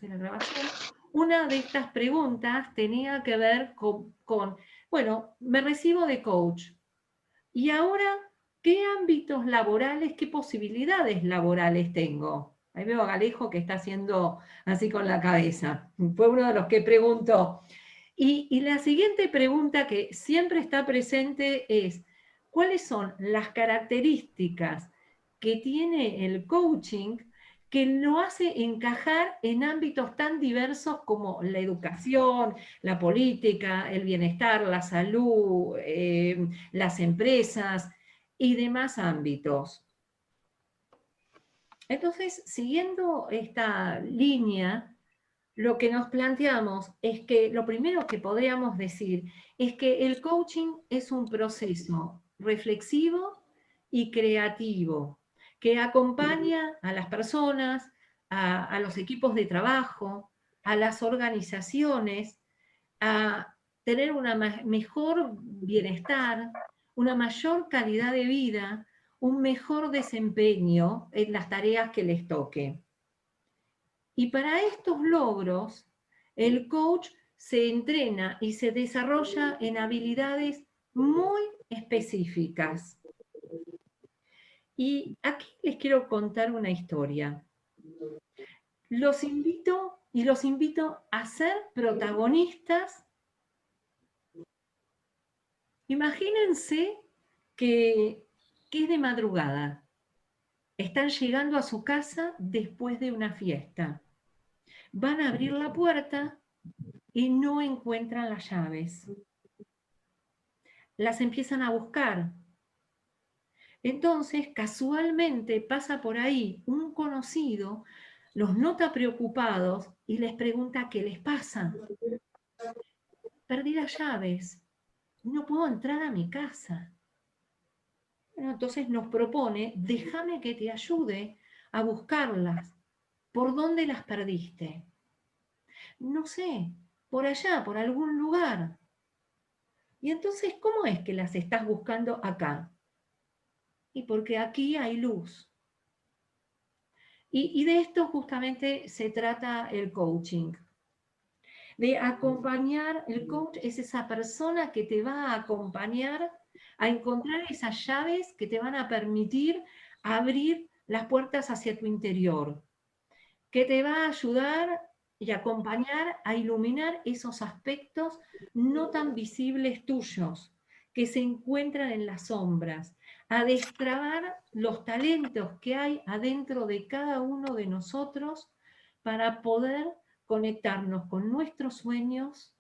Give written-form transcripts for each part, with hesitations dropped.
de la grabación, una de estas preguntas tenía que ver con, bueno, me recibo de coach. ¿Y ahora qué ámbitos laborales, qué posibilidades laborales tengo? Ahí veo a Galejo que está haciendo así con la cabeza. Fue uno de los que preguntó. Y la siguiente pregunta que siempre está presente es, ¿cuáles son las características que tiene el coaching que lo hace encajar en ámbitos tan diversos como la educación, la política, el bienestar, la salud, las empresas y demás ámbitos? Entonces, siguiendo esta línea, lo que nos planteamos es que lo primero que podríamos decir es que el coaching es un proceso reflexivo y creativo que acompaña a las personas, a los equipos de trabajo, a las organizaciones, a tener un mejor bienestar, una mayor calidad de vida, un mejor desempeño en las tareas que les toque. Y para estos logros, el coach se entrena y se desarrolla en habilidades muy específicas. Y aquí les quiero contar una historia. Los invito a ser protagonistas. Imagínense que es de madrugada. Están llegando a su casa después de una fiesta. Van a abrir la puerta y no encuentran las llaves. Las empiezan a buscar. Entonces, casualmente pasa por ahí un conocido, los nota preocupados y les pregunta qué les pasa. Perdí las llaves, no puedo entrar a mi casa. Bueno, entonces nos propone, déjame que te ayude a buscarlas. ¿Por dónde las perdiste? No sé, por allá, por algún lugar. Y entonces, ¿cómo es que las estás buscando acá? Y porque aquí hay luz. Y de esto justamente se trata el coaching. De acompañar, el coach es esa persona que te va a acompañar a encontrar esas llaves que te van a permitir abrir las puertas hacia tu interior, que te va a ayudar y acompañar a iluminar esos aspectos no tan visibles tuyos, que se encuentran en las sombras, a destrabar los talentos que hay adentro de cada uno de nosotros para poder conectarnos con nuestros sueños,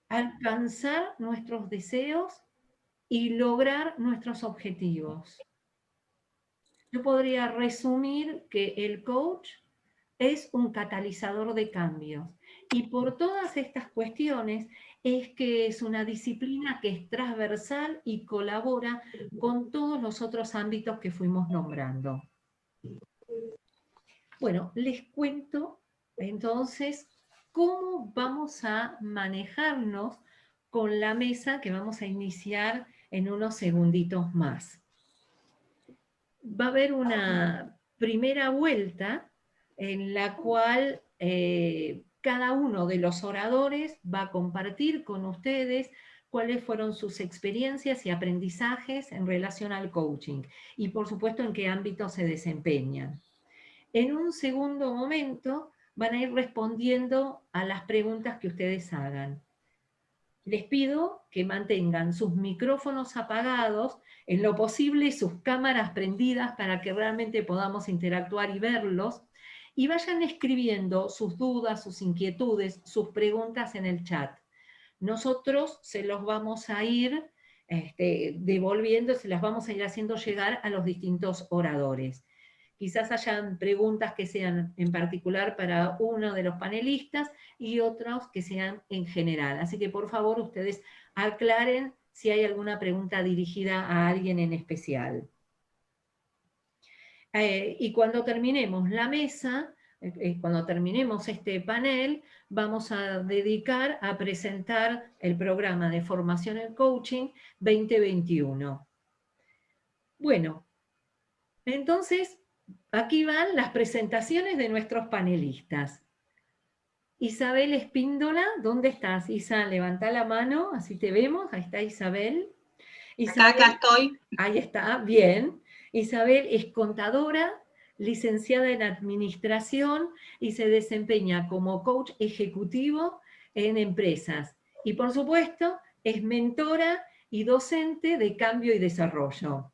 alcanzar nuestros deseos y lograr nuestros objetivos. Yo podría resumir que el coach es un catalizador de cambios. Y por todas estas cuestiones es que es una disciplina que es transversal y colabora con todos los otros ámbitos que fuimos nombrando. Bueno, les cuento entonces cómo vamos a manejarnos con la mesa que vamos a iniciar en unos segunditos más. Va a haber una primera vuelta en la cual cada uno de los oradores va a compartir con ustedes cuáles fueron sus experiencias y aprendizajes en relación al coaching y por supuesto en qué ámbito se desempeñan. En un segundo momento van a ir respondiendo a las preguntas que ustedes hagan. Les pido que mantengan sus micrófonos apagados, en lo posible sus cámaras prendidas para que realmente podamos interactuar y verlos, y vayan escribiendo sus dudas, sus inquietudes, sus preguntas en el chat. Nosotros se los vamos a ir devolviendo, se las vamos a ir haciendo llegar a los distintos oradores. Quizás hayan preguntas que sean en particular para uno de los panelistas y otros que sean en general. Así que por favor ustedes aclaren si hay alguna pregunta dirigida a alguien en especial. Y cuando terminemos la mesa, cuando terminemos este panel, vamos a dedicar a presentar el programa de formación en coaching 2021. Bueno, entonces Aquí van las presentaciones de nuestros panelistas. Isabel Espíndola, ¿dónde estás? Isa, levanta la mano, así te vemos. Ahí está Isabel. Acá estoy. Ahí está, bien. Isabel es contadora, licenciada en administración y se desempeña como coach ejecutivo en empresas. Y por supuesto, es mentora y docente de cambio y desarrollo.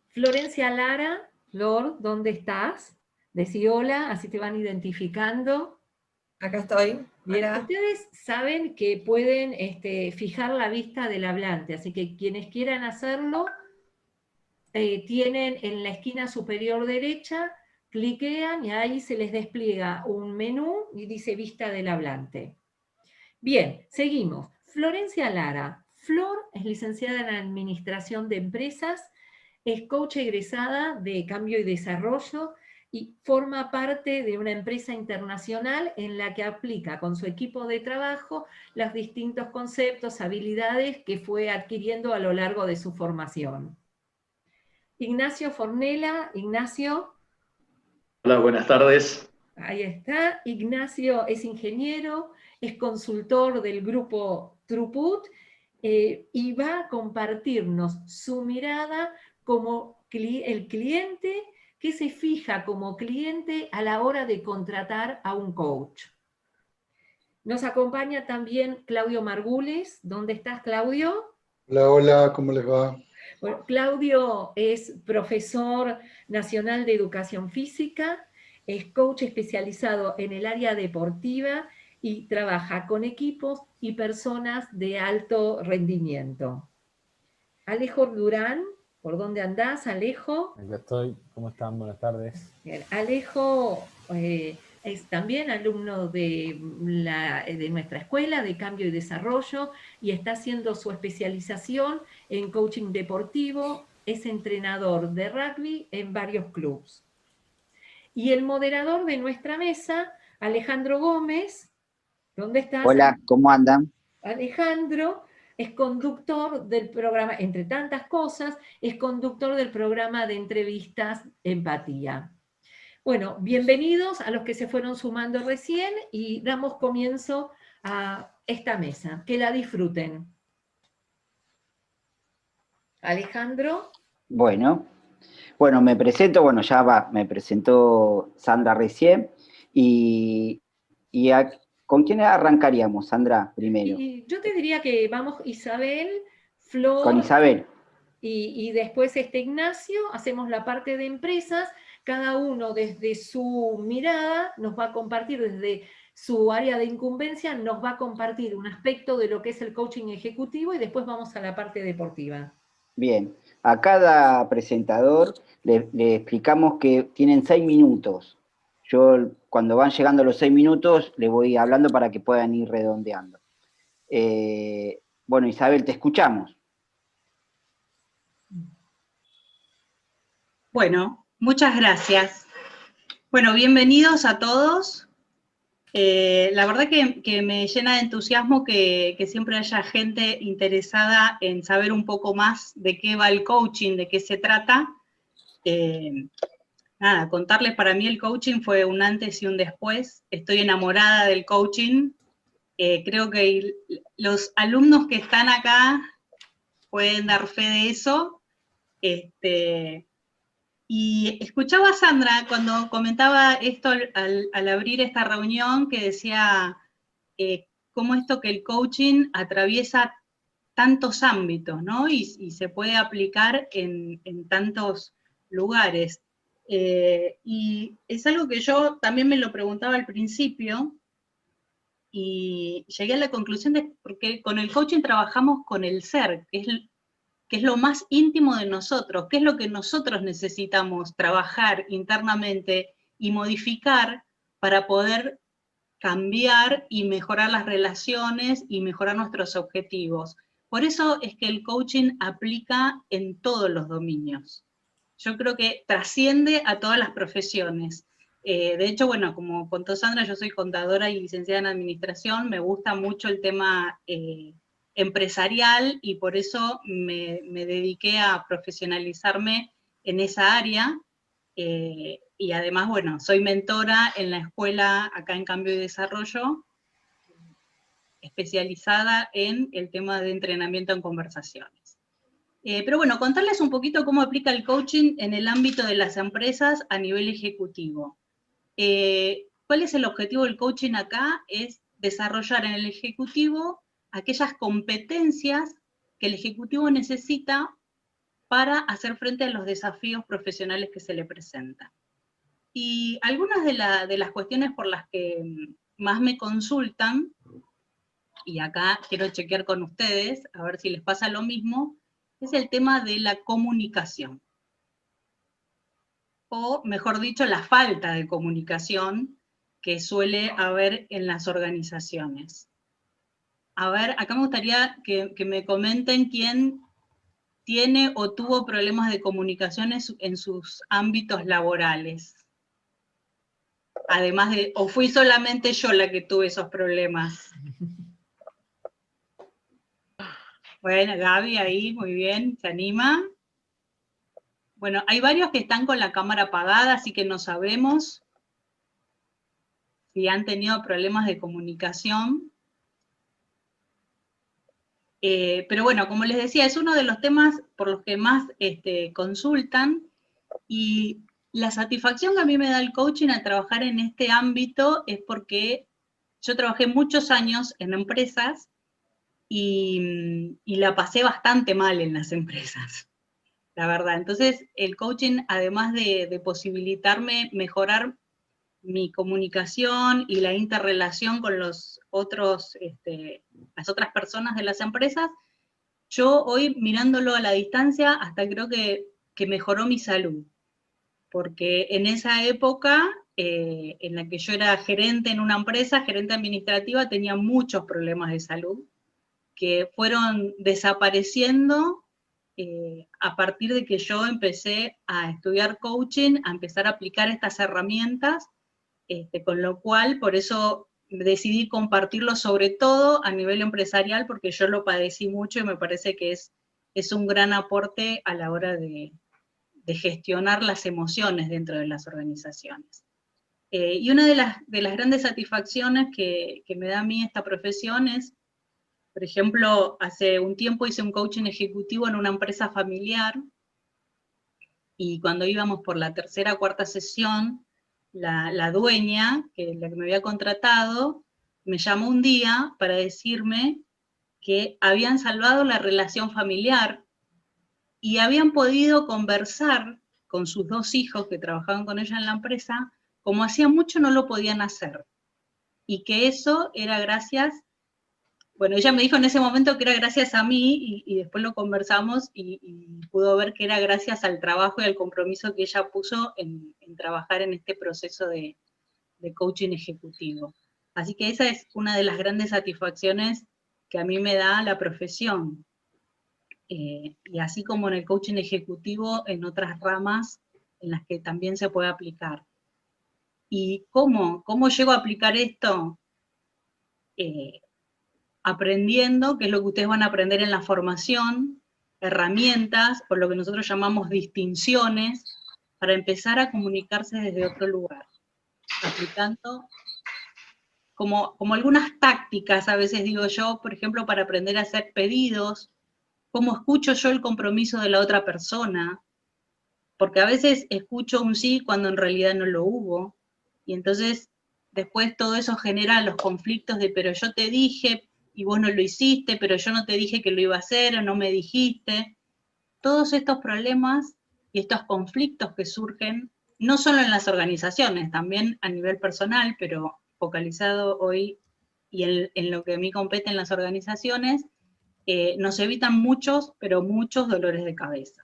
Florencia Lara, Flor, ¿dónde estás? Decí hola, así te van identificando. Acá estoy. Bien, Hola. ustedes saben que pueden fijar la vista del hablante, así que quienes quieran hacerlo, tienen en la esquina superior derecha, cliquean y ahí se les despliega un menú y dice vista del hablante. Bien, seguimos. Florencia Lara. Flor es licenciada en Administración de Empresas, es coach egresada de Cambio y Desarrollo y forma parte de una empresa internacional en la que aplica con su equipo de trabajo los distintos conceptos, habilidades que fue adquiriendo a lo largo de su formación. Ignacio Fornela. Ignacio. Hola, buenas tardes. Ahí está. Ignacio es ingeniero, es consultor del grupo Throughput y va a compartirnos su mirada como el cliente que se fija como cliente a la hora de contratar a un coach. Nos acompaña también Claudio Margules. ¿Dónde estás, Claudio? Hola, hola, ¿cómo les va? Bueno, Claudio es profesor nacional de educación física, es coach especializado en el área deportiva y trabaja con equipos y personas de alto rendimiento. Alejo Durán, ¿por dónde andás, Alejo? Aquí estoy, ¿cómo están? Buenas tardes. Bien, Alejo es también alumno de nuestra escuela de cambio y desarrollo y está haciendo su especialización en coaching deportivo, es entrenador de rugby en varios clubes. Y el moderador de nuestra mesa, Alejandro Gómez, ¿dónde estás? Hola, ¿cómo andan? Alejandro es conductor del programa, entre tantas cosas, es conductor del programa de entrevistas Empatía. Bueno, bienvenidos a los que se fueron sumando recién y damos comienzo a esta mesa. Que la disfruten. Alejandro. Bueno, me presento, me presentó Sandra recién. ¿Con quién arrancaríamos, Sandra, primero? Y yo te diría que vamos Isabel, Flor. Con Isabel. Y después Ignacio, hacemos la parte de empresas, cada uno desde su mirada nos va a compartir, desde su área de incumbencia, nos va a compartir un aspecto de lo que es el coaching ejecutivo y después vamos a la parte deportiva. Bien, a cada presentador le explicamos que tienen 6 minutos. Yo, cuando van llegando los 6 minutos, le voy hablando para que puedan ir redondeando. Isabel, te escuchamos. Bueno, muchas gracias. Bueno, bienvenidos a todos. La verdad que me llena de entusiasmo que siempre haya gente interesada en saber un poco más de qué va el coaching, de qué se trata. Nada, contarles, para mí el coaching fue un antes y un después. Estoy enamorada del coaching. Creo que los alumnos que están acá pueden dar fe de eso. Y escuchaba a Sandra cuando comentaba esto al abrir esta reunión, que decía cómo esto que el coaching atraviesa tantos ámbitos, ¿no? Y se puede aplicar en tantos lugares. Y es algo que yo también me lo preguntaba al principio, y llegué a la conclusión de porque con el coaching trabajamos con el ser, que es lo más íntimo de nosotros, qué es lo que nosotros necesitamos trabajar internamente y modificar para poder cambiar y mejorar las relaciones y mejorar nuestros objetivos. Por eso es que el coaching aplica en todos los dominios. Yo creo que trasciende a todas las profesiones. De hecho, bueno, como contó Sandra, yo soy contadora y licenciada en administración, me gusta mucho el tema empresarial y por eso me dediqué a profesionalizarme en esa área. y además, bueno, soy mentora en la escuela acá en Cambio y Desarrollo, especializada en el tema de entrenamiento en conversaciones. Pero bueno, contarles un poquito cómo aplica el coaching en el ámbito de las empresas a nivel ejecutivo. ¿Cuál es el objetivo del coaching acá? Es desarrollar en el ejecutivo aquellas competencias que el ejecutivo necesita para hacer frente a los desafíos profesionales que se le presentan. Y algunas de las cuestiones por las que más me consultan, y acá quiero chequear con ustedes, a ver si les pasa lo mismo, es el tema de la comunicación. O, mejor dicho, la falta de comunicación que suele haber en las organizaciones. A ver, acá me gustaría que me comenten quién tiene o tuvo problemas de comunicación en sus ámbitos laborales. Además de, o fui solamente yo la que tuve esos problemas. Bueno, Gaby ahí, muy bien, ¿se anima? Bueno, hay varios que están con la cámara apagada, así que no sabemos si han tenido problemas de comunicación. Pero bueno, como les decía, es uno de los temas por los que más consultan, y la satisfacción que a mí me da el coaching al trabajar en este ámbito es porque yo trabajé muchos años en empresas y la pasé bastante mal en las empresas, la verdad. Entonces, el coaching, además de posibilitarme mejorar mi comunicación y la interrelación con los otros, las otras personas de las empresas, yo hoy, mirándolo a la distancia, hasta creo que mejoró mi salud. Porque en esa época, en la que yo era gerente en una empresa, gerente administrativa, tenía muchos problemas de salud que fueron desapareciendo a partir de que yo empecé a estudiar coaching, a empezar a aplicar estas herramientas, con lo cual, por eso decidí compartirlo sobre todo a nivel empresarial, porque yo lo padecí mucho y me parece que es un gran aporte a la hora de gestionar las emociones dentro de las organizaciones. Y una de las grandes satisfacciones que me da a mí esta profesión es, por ejemplo, hace un tiempo hice un coaching ejecutivo en una empresa familiar, y cuando íbamos por la tercera o cuarta sesión, la dueña, la que me había contratado, me llamó un día para decirme que habían salvado la relación familiar y habían podido conversar con sus dos hijos que trabajaban con ella en la empresa, como hacía mucho no lo podían hacer. Y que eso era gracias, bueno, ella me dijo en ese momento que era gracias a mí, y después lo conversamos, y pudo ver que era gracias al trabajo y al compromiso que ella puso en trabajar en este proceso de coaching ejecutivo. Así que esa es una de las grandes satisfacciones que a mí me da la profesión. Y así como en el coaching ejecutivo, en otras ramas en las que también se puede aplicar. ¿Y cómo llego a aplicar esto? Aprendiendo, que es lo que ustedes van a aprender en la formación, herramientas, por lo que nosotros llamamos distinciones, para empezar a comunicarse desde otro lugar, aplicando como algunas tácticas, a veces digo yo, por ejemplo, para aprender a hacer pedidos, cómo escucho yo el compromiso de la otra persona, porque a veces escucho un sí cuando en realidad no lo hubo, y entonces después todo eso genera los conflictos de, pero yo te dije, y vos no lo hiciste, pero yo no te dije que lo iba a hacer, o no me dijiste. Todos estos problemas y estos conflictos que surgen, no solo en las organizaciones, también a nivel personal, pero focalizado hoy y en lo que a mí compete en las organizaciones, nos evitan muchos, pero muchos dolores de cabeza.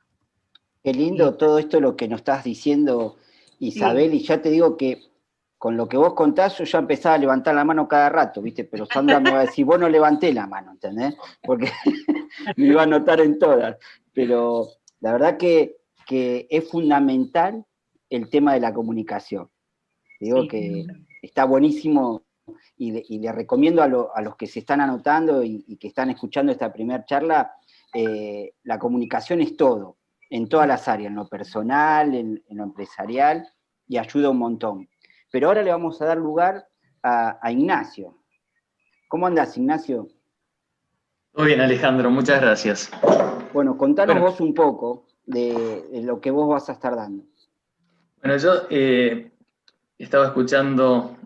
Qué lindo todo esto lo que nos estás diciendo, Isabel, sí. Y ya te digo que con lo que vos contás, yo ya empezaba a levantar la mano cada rato, ¿viste? Pero Sandra me va a decir, vos no levanté la mano, ¿entendés? Porque me iba a anotar en todas. Pero la verdad que es fundamental el tema de la comunicación. Digo sí. Que está buenísimo y le recomiendo a los que se están anotando y que están escuchando esta primera charla, la comunicación es todo. en todas las áreas, en lo personal, en lo empresarial, y ayuda un montón. Pero ahora le vamos a dar lugar a Ignacio. ¿Cómo andás, Ignacio? Muy bien, Alejandro, muchas gracias. Bueno, contanos vos un poco de lo que vos vas a estar dando. Bueno, yo estaba escuchando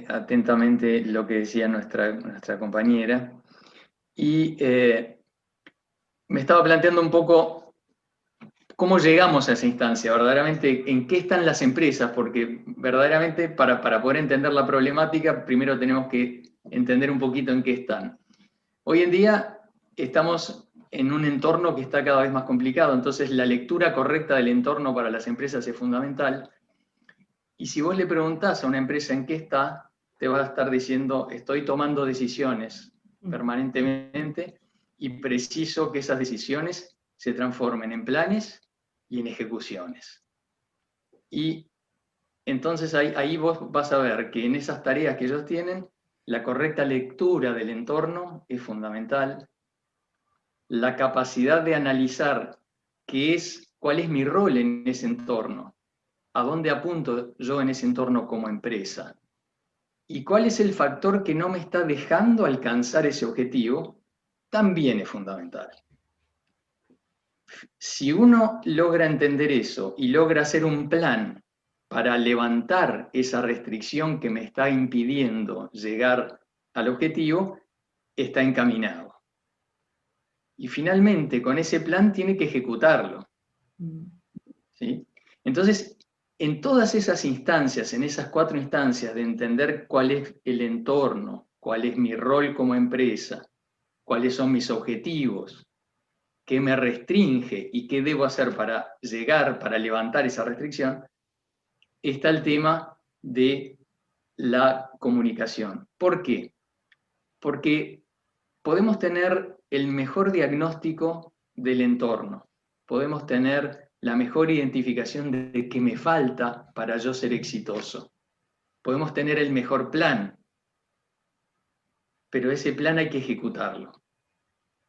atentamente lo que decía nuestra compañera y me estaba planteando un poco cómo llegamos a esa instancia, verdaderamente en qué están las empresas, porque verdaderamente para poder entender la problemática primero tenemos que entender un poquito en qué están. Hoy en día estamos en un entorno que está cada vez más complicado, entonces la lectura correcta del entorno para las empresas es fundamental. Y si vos le preguntás a una empresa en qué está, te va a estar diciendo, estoy tomando decisiones permanentemente y preciso que esas decisiones se transformen en planes y en ejecuciones. Y entonces ahí vos vas a ver que en esas tareas que ellos tienen, la correcta lectura del entorno es fundamental. La capacidad de analizar cuál es mi rol en ese entorno, a dónde apunto yo en ese entorno como empresa, y cuál es el factor que no me está dejando alcanzar ese objetivo, también es fundamental. Si uno logra entender eso y logra hacer un plan para levantar esa restricción que me está impidiendo llegar al objetivo, está encaminado. Y finalmente, con ese plan tiene que ejecutarlo. ¿Sí? Entonces, en todas esas instancias, en esas 4 instancias de entender cuál es el entorno, cuál es mi rol como empresa, cuáles son mis objetivos, qué me restringe y qué debo hacer para llegar, para levantar esa restricción, está el tema de la comunicación. ¿Por qué? Porque podemos tener el mejor diagnóstico del entorno, podemos tener la mejor identificación de qué me falta para yo ser exitoso, podemos tener el mejor plan, pero ese plan hay que ejecutarlo.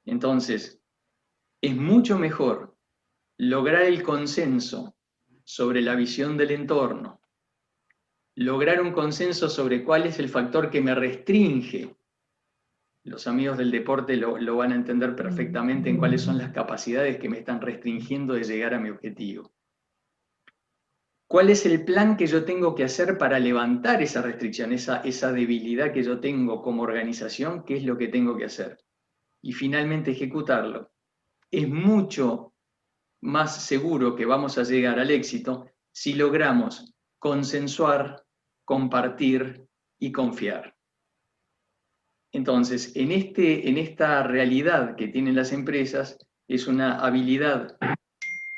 Entonces, es mucho mejor lograr el consenso sobre la visión del entorno, lograr un consenso sobre cuál es el factor que me restringe. Los amigos del deporte lo van a entender perfectamente en cuáles son las capacidades que me están restringiendo de llegar a mi objetivo. ¿Cuál es el plan que yo tengo que hacer para levantar esa restricción, esa debilidad que yo tengo como organización? ¿Qué es lo que tengo que hacer? Y finalmente ejecutarlo. Es mucho más seguro que vamos a llegar al éxito si logramos consensuar, compartir y confiar. Entonces, en esta realidad que tienen las empresas, es una habilidad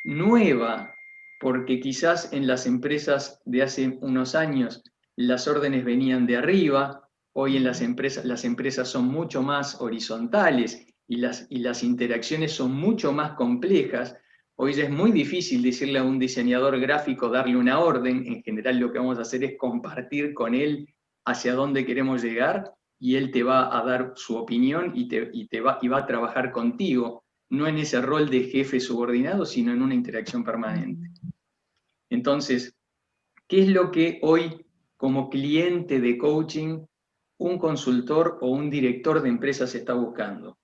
nueva, porque quizás en las empresas de hace unos años las órdenes venían de arriba, hoy en las empresas son mucho más horizontales y las interacciones son mucho más complejas. Hoy ya es muy difícil decirle a un diseñador gráfico darle una orden. En general lo que vamos a hacer es compartir con él hacia dónde queremos llegar y él te va a dar su opinión y va a trabajar contigo, no en ese rol de jefe subordinado, sino en una interacción permanente. Entonces, ¿qué es lo que hoy como cliente de coaching un consultor o un director de empresas está buscando?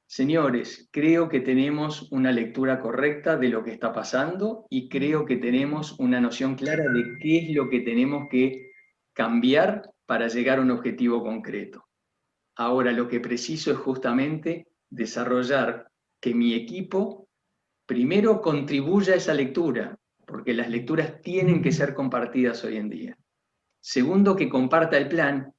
Señores, creo que tenemos una lectura correcta de lo que está pasando y creo que tenemos una noción clara de qué es lo que tenemos que cambiar para llegar a un objetivo concreto. Ahora lo que preciso es justamente desarrollar que mi equipo primero contribuya a esa lectura, porque las lecturas tienen que ser compartidas hoy en día. Segundo, que comparta el plan.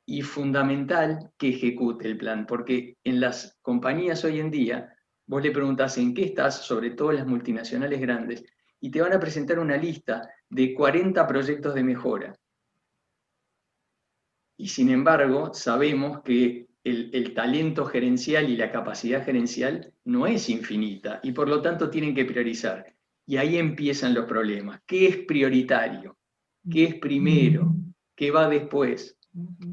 Y fundamental que ejecute el plan, porque en las compañías hoy en día, vos le preguntás en qué estás, sobre todo las multinacionales grandes, y te van a presentar una lista de 40 proyectos de mejora. Y sin embargo, sabemos que el talento gerencial y la capacidad gerencial no es infinita, y por lo tanto tienen que priorizar. Y ahí empiezan los problemas. ¿Qué es prioritario? ¿Qué es primero? ¿Qué va después?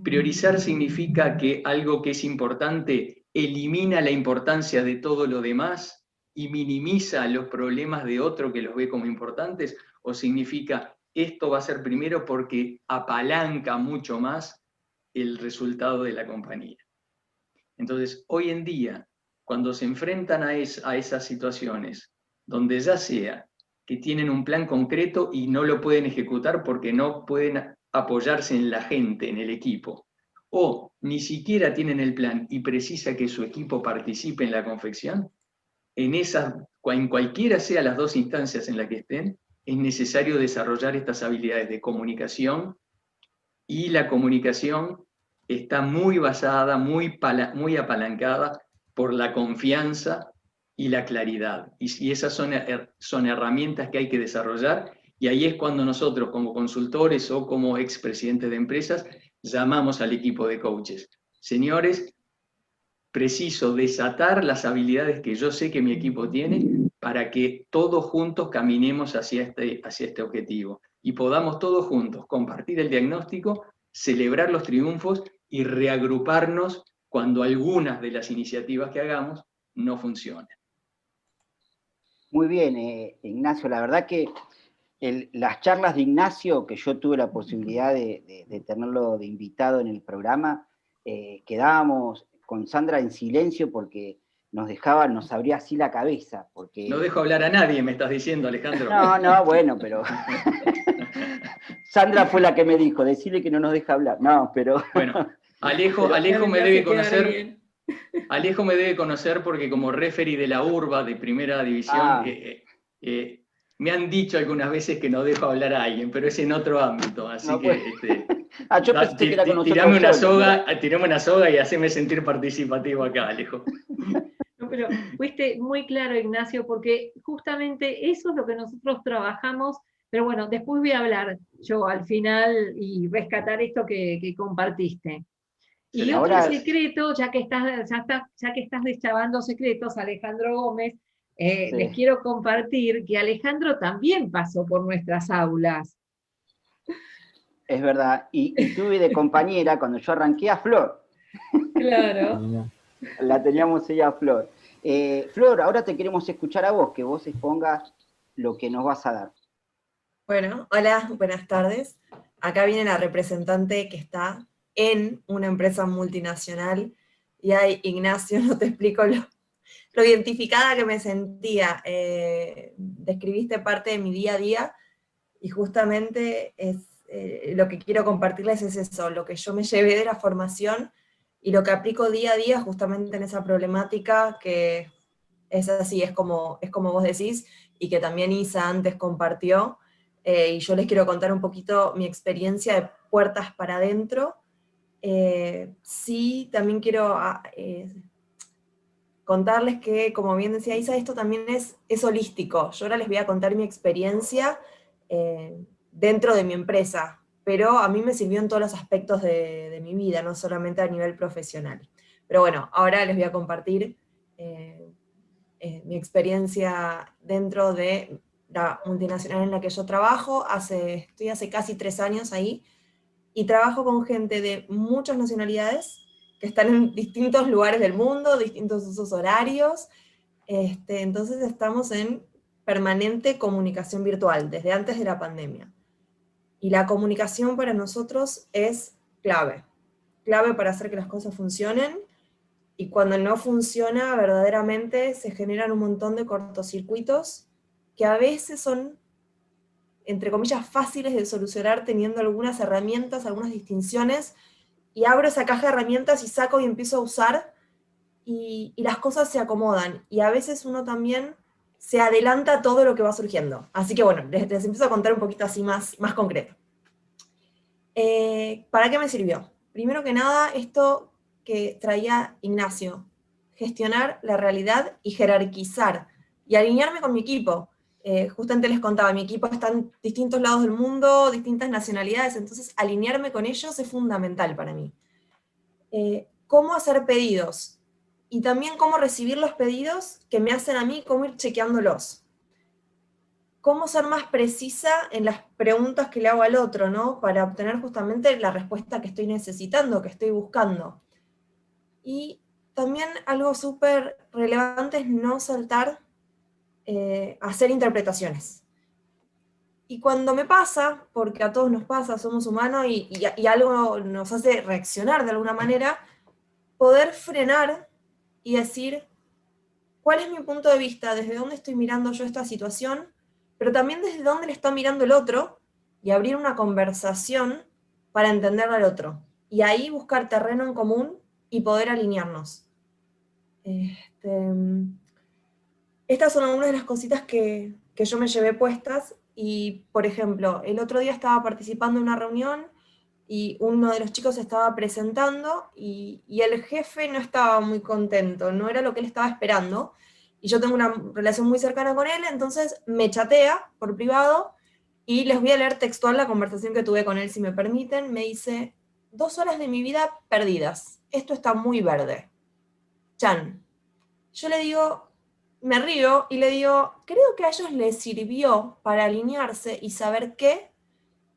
Priorizar significa que algo que es importante elimina la importancia de todo lo demás y minimiza los problemas de otro que los ve como importantes? ¿O significa esto va a ser primero porque apalanca mucho más el resultado de la compañía? Entonces, hoy en día, cuando se enfrentan a esas situaciones, donde ya sea que tienen un plan concreto y no lo pueden ejecutar porque no pueden apoyarse en la gente, en el equipo, o ni siquiera tienen el plan y precisa que su equipo participe en la confección, en cualquiera sea las dos instancias en las que estén, es necesario desarrollar estas habilidades de comunicación, y la comunicación está muy basada, muy apalancada por la confianza y la claridad. Y esas son herramientas que hay que desarrollar, y ahí es cuando nosotros como consultores o como expresidentes de empresas llamamos al equipo de coaches. Señores, preciso desatar las habilidades que yo sé que mi equipo tiene para que todos juntos caminemos hacia este objetivo y podamos todos juntos compartir el diagnóstico, celebrar los triunfos y reagruparnos cuando algunas de las iniciativas que hagamos no funcionen. Muy bien, Ignacio, la verdad que las charlas de Ignacio, que yo tuve la posibilidad de tenerlo de invitado en el programa, quedábamos con Sandra en silencio porque nos abría así la cabeza. Porque... No dejo hablar a nadie, me estás diciendo, Alejandro. No, bueno, pero... Sandra fue la que me dijo, decirle que no nos deja hablar. No, pero... Bueno, Alejo me debe conocer... Alejo me debe conocer porque como referee de la URBA de primera división, me han dicho algunas veces que no dejo hablar a alguien, pero es en otro ámbito, así no, que... yo pensé que era con nosotros. Tirame una soga y haceme sentir participativo acá, Alejo. No, pero fuiste muy claro, Ignacio, porque justamente eso es lo que nosotros trabajamos, pero bueno, después voy a hablar yo al final y rescatar esto que compartiste. Y otro secreto, ya que estás deschavando secretos, Alejandro Gómez, sí, les quiero compartir que Alejandro también pasó por nuestras aulas. Es verdad, y tuve de compañera cuando yo arranqué a Flor. Claro. La teníamos ella a Flor. Flor, ahora te queremos escuchar a vos, que vos expongas lo que nos vas a dar. Bueno, hola, buenas tardes. Acá viene la representante que está en una empresa multinacional, y ahí, Ignacio, no te explico lo identificada que me sentía. Describiste parte de mi día a día, y justamente lo que quiero compartirles es eso, lo que yo me llevé de la formación, y lo que aplico día a día justamente en esa problemática, que es así, es como vos decís, y que también Isa antes compartió, y yo les quiero contar un poquito mi experiencia de puertas para adentro. Sí, también quiero contarles que, como bien decía Isa, esto también es holístico. Yo ahora les voy a contar mi experiencia dentro de mi empresa, pero a mí me sirvió en todos los aspectos de mi vida, no solamente a nivel profesional. Pero bueno, ahora les voy a compartir mi experiencia dentro de la multinacional en la que yo trabajo. Estoy hace casi 3 años ahí, y trabajo con gente de muchas nacionalidades que están en distintos lugares del mundo, distintos usos horarios. Entonces estamos en permanente comunicación virtual, desde antes de la pandemia. Y la comunicación para nosotros es clave para hacer que las cosas funcionen, y cuando no funciona verdaderamente se generan un montón de cortocircuitos que a veces son, entre comillas, fáciles de solucionar teniendo algunas herramientas, algunas distinciones, y abro esa caja de herramientas y saco y empiezo a usar, y las cosas se acomodan, y a veces uno también se adelanta a todo lo que va surgiendo. Así que bueno, les empiezo a contar un poquito así más concreto. ¿Para qué me sirvió? Primero que nada, esto que traía Ignacio, gestionar la realidad y jerarquizar, y alinearme con mi equipo. Justamente les contaba, mi equipo está en distintos lados del mundo, distintas nacionalidades, entonces alinearme con ellos es fundamental para mí. Cómo hacer pedidos, y también cómo recibir los pedidos que me hacen a mí, cómo ir chequeándolos. Cómo ser más precisa en las preguntas que le hago al otro, ¿no? Para obtener justamente la respuesta que estoy necesitando, que estoy buscando. Y también algo súper relevante es no saltar hacer interpretaciones. Y cuando me pasa, porque a todos nos pasa, somos humanos y algo nos hace reaccionar de alguna manera, poder frenar y decir, ¿cuál es mi punto de vista? ¿Desde dónde estoy mirando yo esta situación? Pero también desde dónde le está mirando el otro, y abrir una conversación para entender al otro. Y ahí buscar terreno en común y poder alinearnos. Estas son algunas de las cositas que yo me llevé puestas. Y, por ejemplo, el otro día estaba participando en una reunión y uno de los chicos estaba presentando y el jefe no estaba muy contento, no era lo que él estaba esperando. Y yo tengo una relación muy cercana con él, entonces me chatea por privado y les voy a leer textual la conversación que tuve con él, si me permiten. Me dice, 2 horas de mi vida perdidas, esto está muy verde. Chan. Yo le digo, me río y le digo, creo que a ellos les sirvió para alinearse y saber qué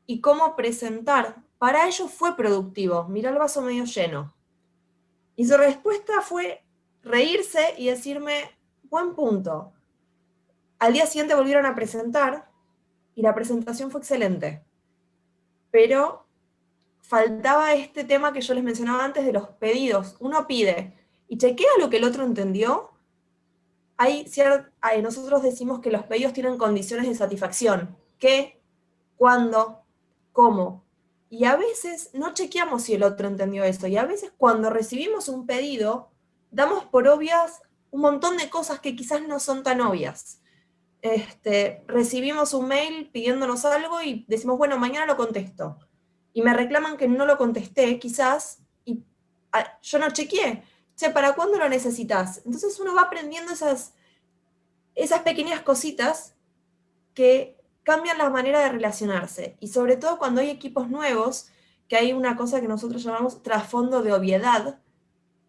y cómo presentar. Para ellos fue productivo, mirá el vaso medio lleno. Y su respuesta fue reírse y decirme, buen punto. Al día siguiente volvieron a presentar y la presentación fue excelente. Pero faltaba este tema que yo les mencionaba antes de los pedidos. Uno pide y chequea lo que el otro entendió. Nosotros decimos que los pedidos tienen condiciones de satisfacción. ¿Qué? ¿Cuándo? ¿Cómo? Y a veces no chequeamos si el otro entendió eso. Y a veces cuando recibimos un pedido, damos por obvias un montón de cosas que quizás no son tan obvias. Recibimos un mail pidiéndonos algo y decimos, bueno, mañana lo contesto. Y me reclaman que no lo contesté, quizás, y yo no chequeé. Che, ¿para cuándo lo necesitas? Entonces uno va aprendiendo esas pequeñas cositas que cambian la manera de relacionarse. Y sobre todo cuando hay equipos nuevos, que hay una cosa que nosotros llamamos trasfondo de obviedad,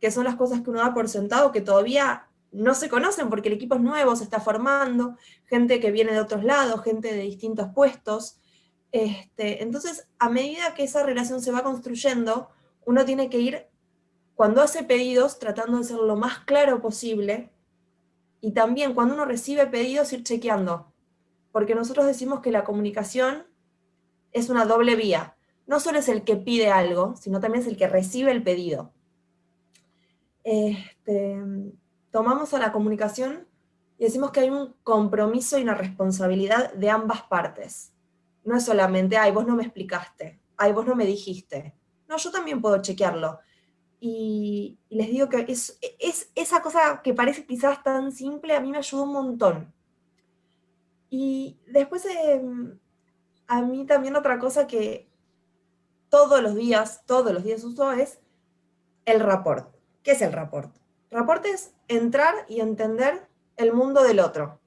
que son las cosas que uno da por sentado, que todavía no se conocen porque el equipo es nuevo, se está formando, gente que viene de otros lados, gente de distintos puestos. Entonces, a medida que esa relación se va construyendo, uno tiene que ir, cuando hace pedidos, tratando de ser lo más claro posible, y también cuando uno recibe pedidos, ir chequeando, porque nosotros decimos que la comunicación es una doble vía. No solo es el que pide algo, sino también es el que recibe el pedido. Tomamos a la comunicación y decimos que hay un compromiso y una responsabilidad de ambas partes. No es solamente, ay, vos no me explicaste, ay, vos no me dijiste. No, yo también puedo chequearlo. Y les digo que es esa cosa que parece quizás tan simple, a mí me ayudó un montón. Y después, a mí también otra cosa que todos los días uso es el rapport. ¿Qué es el rapport? Rapport es entrar y entender el mundo del otro.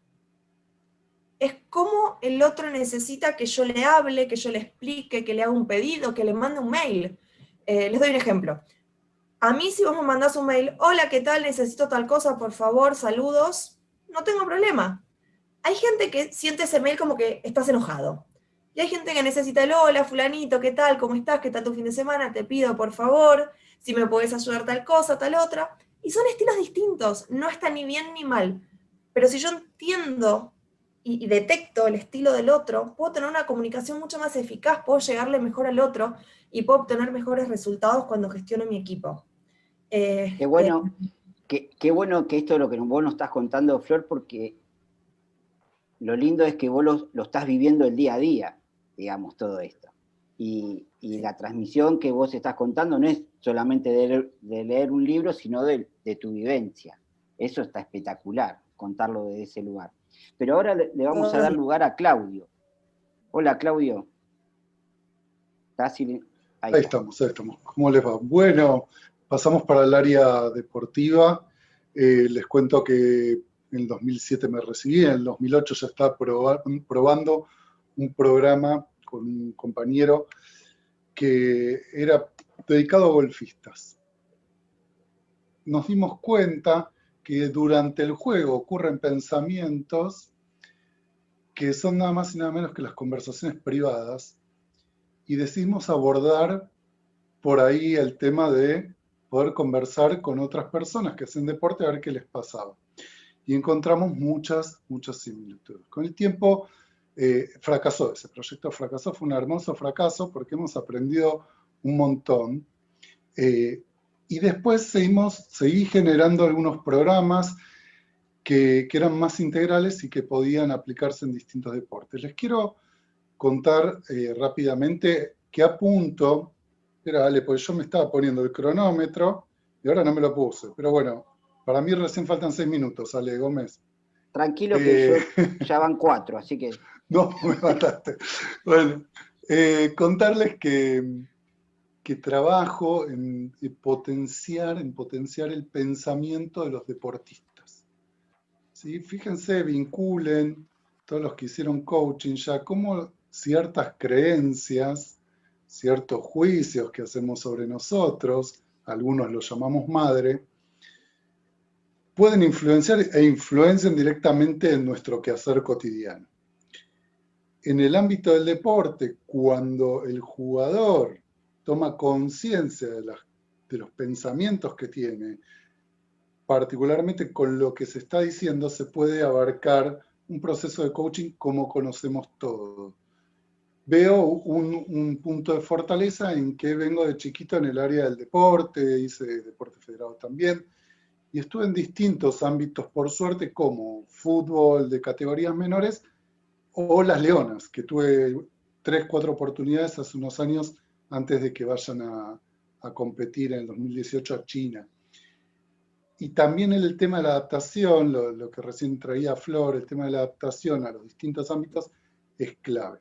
Es cómo el otro necesita que yo le hable, que yo le explique, que le haga un pedido, que le mande un mail. Les doy un ejemplo. A mí, si vos me mandás un mail, hola, ¿qué tal? Necesito tal cosa, por favor, saludos, no tengo problema. Hay gente que siente ese mail como que estás enojado. Y hay gente que necesita el hola, fulanito, ¿qué tal? ¿Cómo estás? ¿Qué tal tu fin de semana? Te pido, por favor, si me podés ayudar tal cosa, tal otra. Y son estilos distintos, no está ni bien ni mal. Pero si yo entiendo y detecto el estilo del otro, puedo tener una comunicación mucho más eficaz, puedo llegarle mejor al otro y puedo obtener mejores resultados cuando gestiono mi equipo. Qué bueno que esto es lo que vos nos estás contando, Flor, porque lo lindo es que vos lo estás viviendo el día a día, digamos, todo esto. Y la transmisión que vos estás contando no es solamente de leer un libro, sino de tu vivencia. Eso está espectacular, contarlo desde ese lugar. Pero ahora le vamos a dar lugar a Claudio. Hola, Claudio. Ahí estamos. ¿Cómo les va? Bueno, pasamos para el área deportiva. Les cuento que en el 2007 me recibí, en el 2008 ya estaba probando un programa con un compañero que era dedicado a golfistas. Nos dimos cuenta que durante el juego ocurren pensamientos que son nada más y nada menos que las conversaciones privadas, y decidimos abordar por ahí el tema de poder conversar con otras personas que hacen deporte a ver qué les pasaba. y encontramos muchas similitudes. Con el tiempo fracasó, ese proyecto fracasó, fue un hermoso fracaso porque hemos aprendido un montón. Y después seguí generando algunos programas que eran más integrales y que podían aplicarse en distintos deportes. Les quiero contar rápidamente que a punto, espera, Ale, porque yo me estaba poniendo el cronómetro y ahora no me lo puse, pero bueno, para mí recién faltan 6 minutos, Ale Gómez. Tranquilo que ya van 4, así que... No, me mataste. Bueno, contarles que trabajo en potenciar el pensamiento de los deportistas. ¿Sí? Fíjense, vinculen, todos los que hicieron coaching ya, cómo ciertas creencias, ciertos juicios que hacemos sobre nosotros, algunos los llamamos madre, pueden influenciar e influencian directamente en nuestro quehacer cotidiano. En el ámbito del deporte, cuando el jugador toma conciencia de los pensamientos que tiene, particularmente con lo que se está diciendo, se puede abarcar un proceso de coaching como conocemos todos. Veo un punto de fortaleza en que vengo de chiquito en el área del deporte, hice deporte federado también, y estuve en distintos ámbitos, por suerte, como fútbol de categorías menores o las Leonas, que tuve 3, 4 oportunidades hace unos años antes de que vayan a competir en el 2018 a China. Y también el tema de la adaptación, lo que recién traía Flor, el tema de la adaptación a los distintos ámbitos es clave.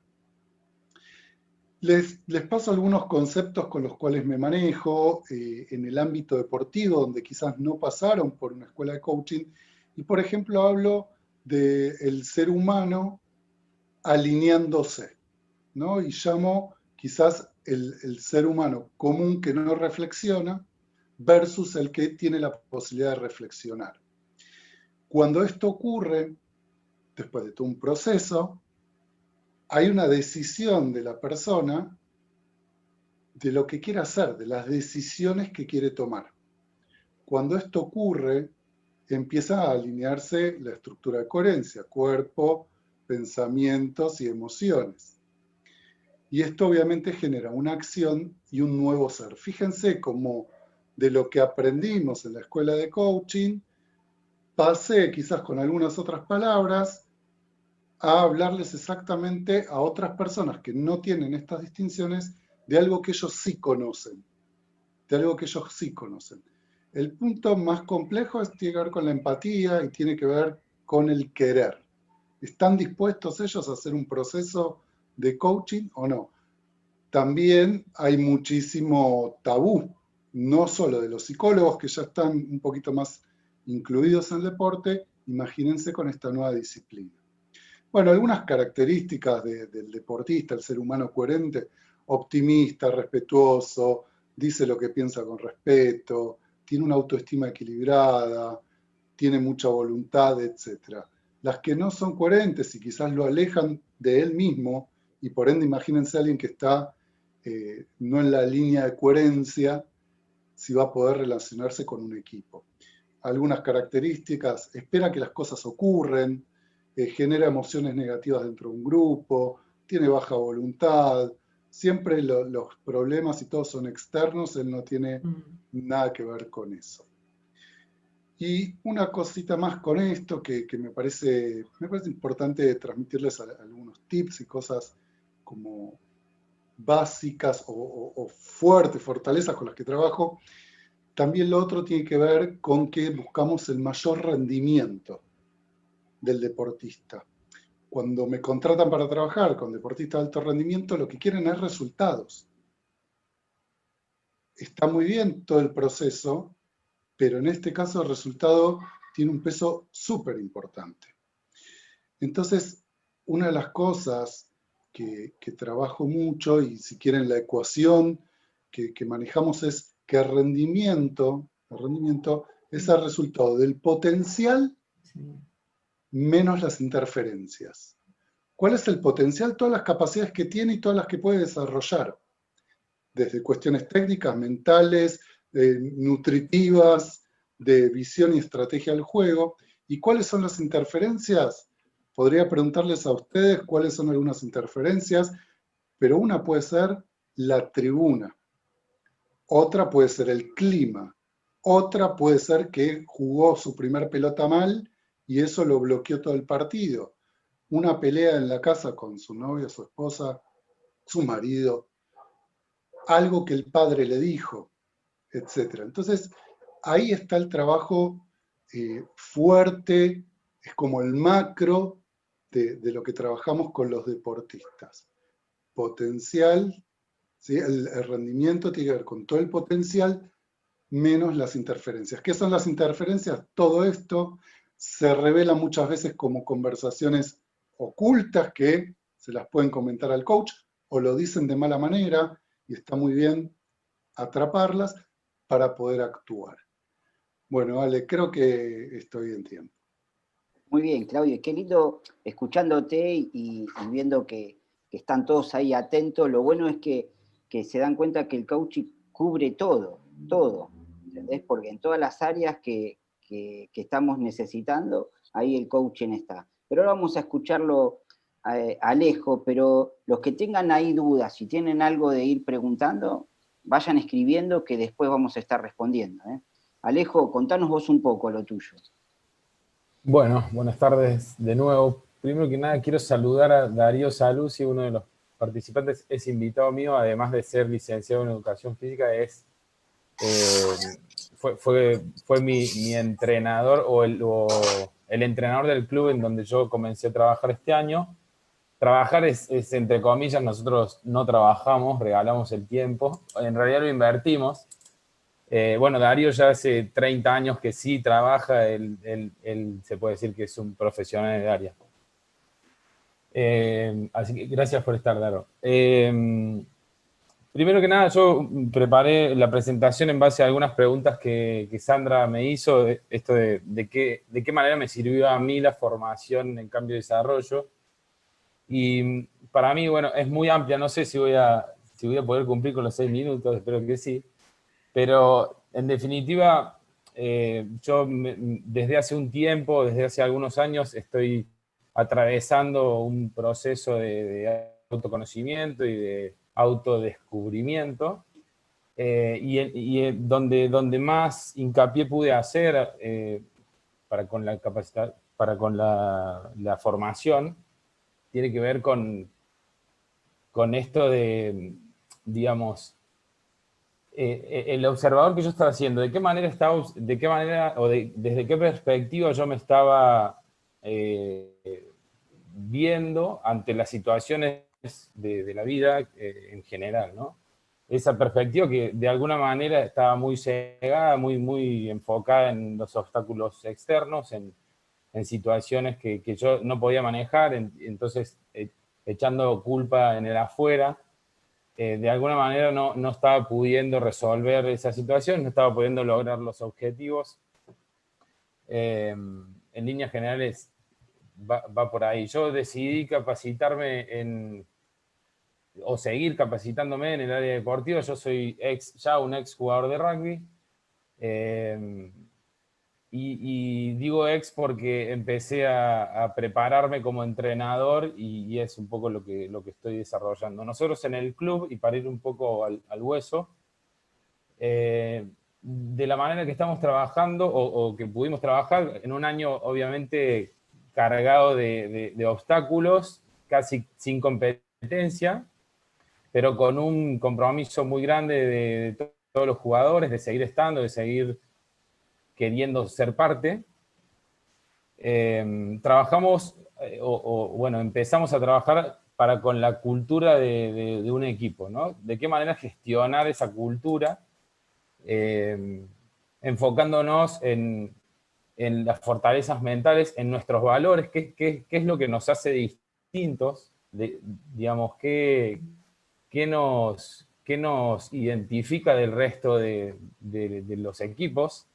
Les paso algunos conceptos con los cuales me manejo en el ámbito deportivo, donde quizás no pasaron por una escuela de coaching. Y por ejemplo hablo del ser humano alineándose, ¿no? Y llamo quizás el ser humano común que no reflexiona versus el que tiene la posibilidad de reflexionar. Cuando esto ocurre, después de todo un proceso, hay una decisión de la persona de lo que quiere hacer, de las decisiones que quiere tomar. Cuando esto ocurre, empieza a alinearse la estructura de coherencia, cuerpo, pensamientos y emociones. Y esto obviamente genera una acción y un nuevo ser. Fíjense cómo de lo que aprendimos en la escuela de coaching, pasé quizás con algunas otras palabras a hablarles exactamente a otras personas que no tienen estas distinciones de algo que ellos sí conocen. El punto más complejo tiene que ver con la empatía y tiene que ver con el querer. ¿Están dispuestos ellos a hacer un proceso de coaching o no? También hay muchísimo tabú, no solo de los psicólogos que ya están un poquito más incluidos en el deporte, imagínense con esta nueva disciplina. Bueno, algunas características del deportista, el ser humano coherente, optimista, respetuoso, dice lo que piensa con respeto, tiene una autoestima equilibrada, tiene mucha voluntad, etc. Las que no son coherentes y quizás lo alejan de él mismo, y por ende imagínense a alguien que está no en la línea de coherencia, si va a poder relacionarse con un equipo. Algunas características, espera que las cosas ocurren, genera emociones negativas dentro de un grupo, tiene baja voluntad, siempre los problemas y todo son externos, él no tiene nada que ver con eso. Y una cosita más con esto que me parece importante transmitirles algunos tips y cosas como básicas o fuertes, fortalezas con las que trabajo. También lo otro tiene que ver con que buscamos el mayor rendimiento del deportista. Cuando me contratan para trabajar con deportistas de alto rendimiento, lo que quieren es resultados. Está muy bien todo el proceso, pero en este caso el resultado tiene un peso súper importante. Entonces, una de las cosas que trabajo mucho, y si quieren la ecuación que manejamos es que el rendimiento es el resultado del potencial menos las interferencias. ¿Cuál es el potencial? Todas las capacidades que tiene y todas las que puede desarrollar. Desde cuestiones técnicas, mentales, nutritivas, de visión y estrategia del juego. ¿Y cuáles son las interferencias? Podría preguntarles a ustedes cuáles son algunas interferencias, pero una puede ser la tribuna, otra puede ser el clima, otra puede ser que jugó su primer pelota mal y eso lo bloqueó todo el partido. Una pelea en la casa con su novia, su esposa, su marido, algo que el padre le dijo, etc. Entonces, ahí está el trabajo fuerte, es como el macro de lo que trabajamos con los deportistas. Potencial, ¿sí? El rendimiento tiene que ver con todo el potencial menos las interferencias. ¿Qué son las interferencias? Todo esto se revela muchas veces como conversaciones ocultas que se las pueden comentar al coach o lo dicen de mala manera y está muy bien atraparlas para poder actuar. Bueno, Ale, creo que estoy en tiempo. Muy bien, Claudio, qué lindo escuchándote y viendo que están todos ahí atentos. Lo bueno es que se dan cuenta que el coaching cubre todo, ¿entendés? Porque en todas las áreas que estamos necesitando, ahí el coaching está. Pero ahora vamos a escucharlo a Alejo, pero los que tengan ahí dudas, si tienen algo de ir preguntando, vayan escribiendo que después vamos a estar respondiendo, ¿eh? Alejo, contanos vos un poco lo tuyo. Bueno, buenas tardes de nuevo. Primero que nada, quiero saludar a Darío Saluzzi, uno de los participantes, es invitado mío, además de ser licenciado en Educación Física, fue mi entrenador o el entrenador del club en donde yo comencé a trabajar este año. Trabajar es entre comillas, nosotros no trabajamos, regalamos el tiempo, en realidad lo invertimos. Bueno, Darío ya hace 30 años que sí trabaja, él se puede decir que es un profesional del área. Así que gracias por estar, Darío. Primero que nada, yo preparé la presentación en base a algunas preguntas que Sandra me hizo, esto de qué manera me sirvió a mí la formación en cambio y desarrollo. Y para mí, bueno, es muy amplia, no sé si voy a poder cumplir con los 6 minutos, espero que sí. Pero, en definitiva, yo desde hace un tiempo, desde hace algunos años, estoy atravesando un proceso de autoconocimiento y de autodescubrimiento. Y donde más hincapié pude hacer para con la formación, tiene que ver con esto de, digamos, el observador que yo estaba haciendo, desde qué perspectiva yo me estaba viendo ante las situaciones de la vida en general, ¿no? Esa perspectiva que de alguna manera estaba muy cegada, muy enfocada en los obstáculos externos, en situaciones que yo no podía manejar, entonces echando culpa en el afuera. De alguna manera no estaba pudiendo resolver esa situación, no estaba pudiendo lograr los objetivos. En líneas generales va por ahí. Yo decidí capacitarme o seguir capacitándome en el área deportiva. Yo soy ya un ex jugador de rugby. Y digo ex porque empecé a prepararme como entrenador y es un poco lo que estoy desarrollando. Nosotros en el club, y para ir un poco al hueso, de la manera que estamos trabajando o que pudimos trabajar en un año obviamente cargado de obstáculos, casi sin competencia, pero con un compromiso muy grande de todos los jugadores, de seguir estando, de seguir queriendo ser parte. Trabajamos, bueno, empezamos a trabajar para con la cultura de un equipo, ¿no? De qué manera gestionar esa cultura, enfocándonos en las fortalezas mentales, en nuestros valores, qué es lo que nos hace distintos, digamos, qué nos identifica del resto de los equipos.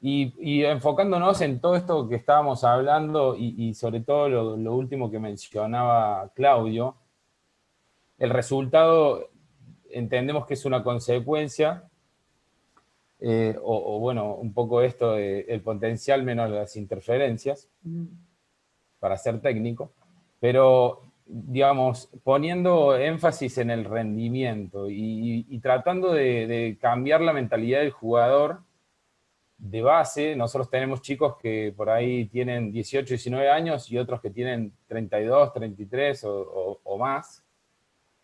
Y enfocándonos en todo esto que estábamos hablando y sobre todo lo último que mencionaba Claudio, el resultado entendemos que es una consecuencia bueno, un poco esto de el potencial menos las interferencias, para ser técnico, pero, digamos, poniendo énfasis en el rendimiento y tratando de cambiar la mentalidad del jugador de base. Nosotros tenemos chicos que por ahí tienen 18, 19 años y otros que tienen 32, 33 o más.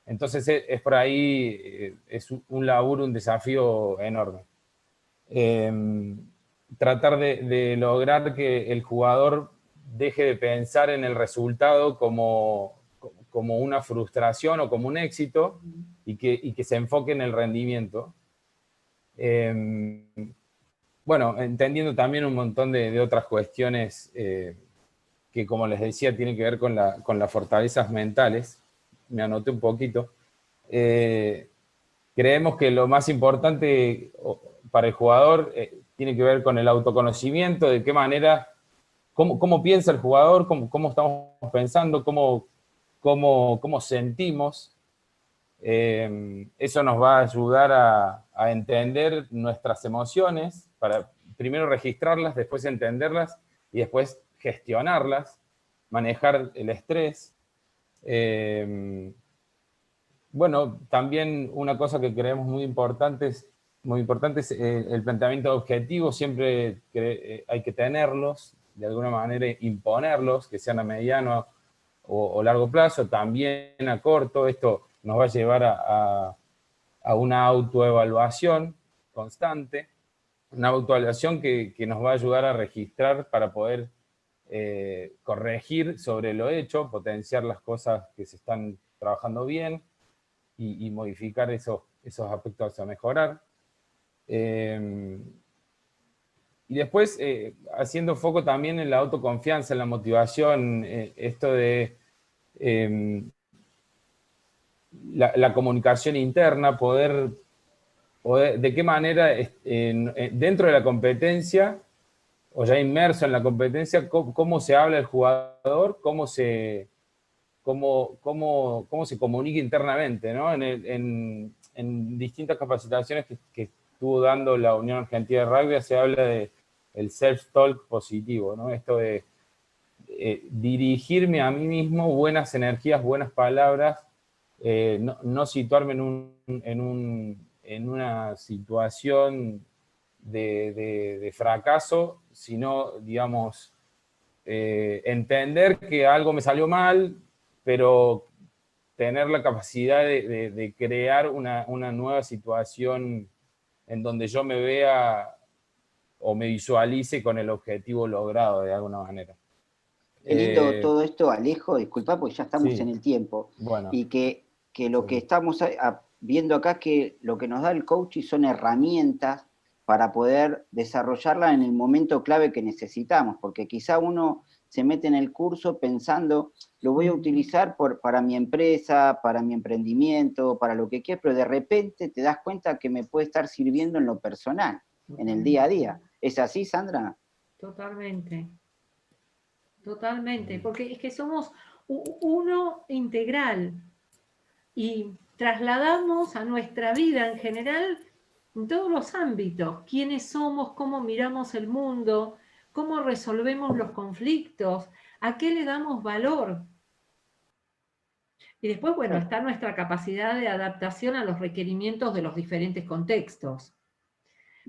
Entonces es por ahí, es un laburo, un desafío enorme. Tratar de lograr que el jugador deje de pensar en el resultado como una frustración o como un éxito y que se enfoque en el rendimiento. Bueno, entendiendo también un montón de otras cuestiones que, como les decía, tienen que ver con las fortalezas mentales. Me anoté un poquito. Creemos que lo más importante para el jugador tiene que ver con el autoconocimiento, de qué manera, cómo piensa el jugador, cómo estamos pensando, cómo sentimos. Eso nos va a ayudar a entender nuestras emociones, para primero registrarlas, después entenderlas y después gestionarlas, manejar el estrés. Bueno, también una cosa que creemos muy importante es el planteamiento de objetivos. Siempre hay que tenerlos, de alguna manera imponerlos, que sean a mediano o largo plazo, también a corto. Esto nos va a llevar a una autoevaluación constante, una autoevaluación que nos va a ayudar a registrar para poder corregir sobre lo hecho, potenciar las cosas que se están trabajando bien y modificar esos aspectos a mejorar. Y después, haciendo foco también en la autoconfianza, en la motivación, esto de la comunicación interna, poder, de qué manera dentro de la competencia, o ya inmerso en la competencia, cómo se habla el jugador, cómo se comunica internamente, ¿no? En distintas capacitaciones que estuvo dando la Unión Argentina de Rugby se habla de el self-talk positivo, ¿no? Esto de dirigirme a mí mismo buenas energías, buenas palabras, no situarme en una situación de fracaso, sino, digamos, entender que algo me salió mal, pero tener la capacidad de crear una nueva situación en donde yo me vea o me visualice con el objetivo logrado de alguna manera. Qué lindo todo esto, Alejo, disculpa porque ya estamos Sí. en el tiempo. Bueno. Y que lo que estamos viendo acá es que lo que nos da el coaching son herramientas para poder desarrollarla en el momento clave que necesitamos, porque quizá uno se mete en el curso pensando, lo voy a utilizar para mi empresa, para mi emprendimiento, para lo que quiera, pero de repente te das cuenta que me puede estar sirviendo en lo personal, en el día a día. ¿Es así, Sandra? Totalmente. Totalmente, porque es que somos uno integral y trasladamos a nuestra vida en general en todos los ámbitos, quiénes somos, cómo miramos el mundo, cómo resolvemos los conflictos, a qué le damos valor. Y después, bueno, está nuestra capacidad de adaptación a los requerimientos de los diferentes contextos.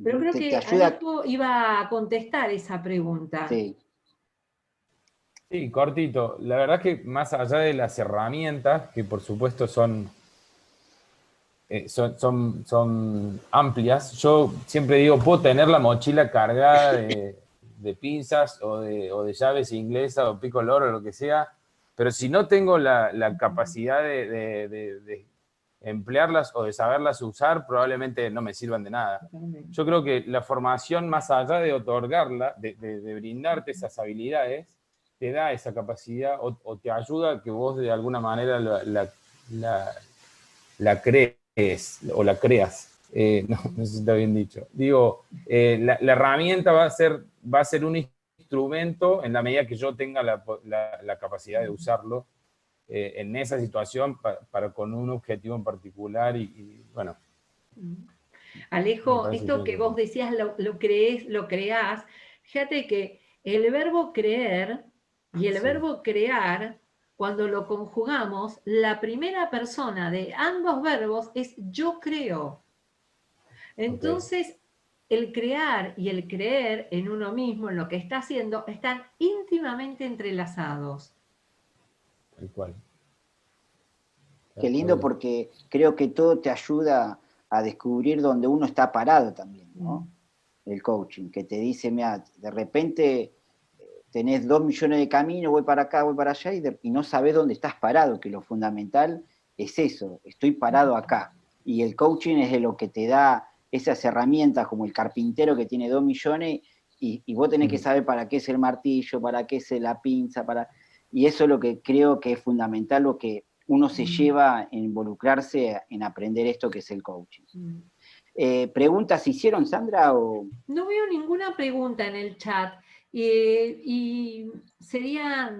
Pero creo que Alejo iba a contestar esa pregunta. Sí. Sí, cortito. La verdad que más allá de las herramientas, que por supuesto son amplias, yo siempre digo, puedo tener la mochila cargada de pinzas o de llaves inglesas o pico loro o lo que sea, pero si no tengo la capacidad de emplearlas o de saberlas usar, probablemente no me sirvan de nada. Yo creo que la formación, más allá de otorgarla, de brindarte esas habilidades, te da esa capacidad o te ayuda a que vos de alguna manera la crees o la creas. No sé si está bien dicho. Digo, la herramienta va a ser un instrumento en la medida que yo tenga la capacidad de usarlo en esa situación para con un objetivo en particular y bueno, Alejo, esto que vos decías, lo creás, fíjate que el verbo creer y el verbo crear, cuando lo conjugamos, la primera persona de ambos verbos es yo creo. Entonces, el crear y el creer en uno mismo, en lo que está haciendo, están íntimamente entrelazados. Tal cual. Qué lindo, porque creo que todo te ayuda a descubrir dónde uno está parado también, ¿no? El coaching, que te dice, mira, de repente tenés 2 millones de caminos, voy para acá, voy para allá, y no sabés dónde estás parado, que lo fundamental es eso, estoy parado acá. Y el coaching es de lo que te da esas herramientas, como el carpintero que tiene 2 millones, y vos tenés que saber para qué es el martillo, para qué es la pinza, y eso es lo que creo que es fundamental, lo que uno se lleva en involucrarse en aprender esto que es el coaching. ¿Preguntas hicieron, Sandra? O... No veo ninguna pregunta en el chat. Y sería,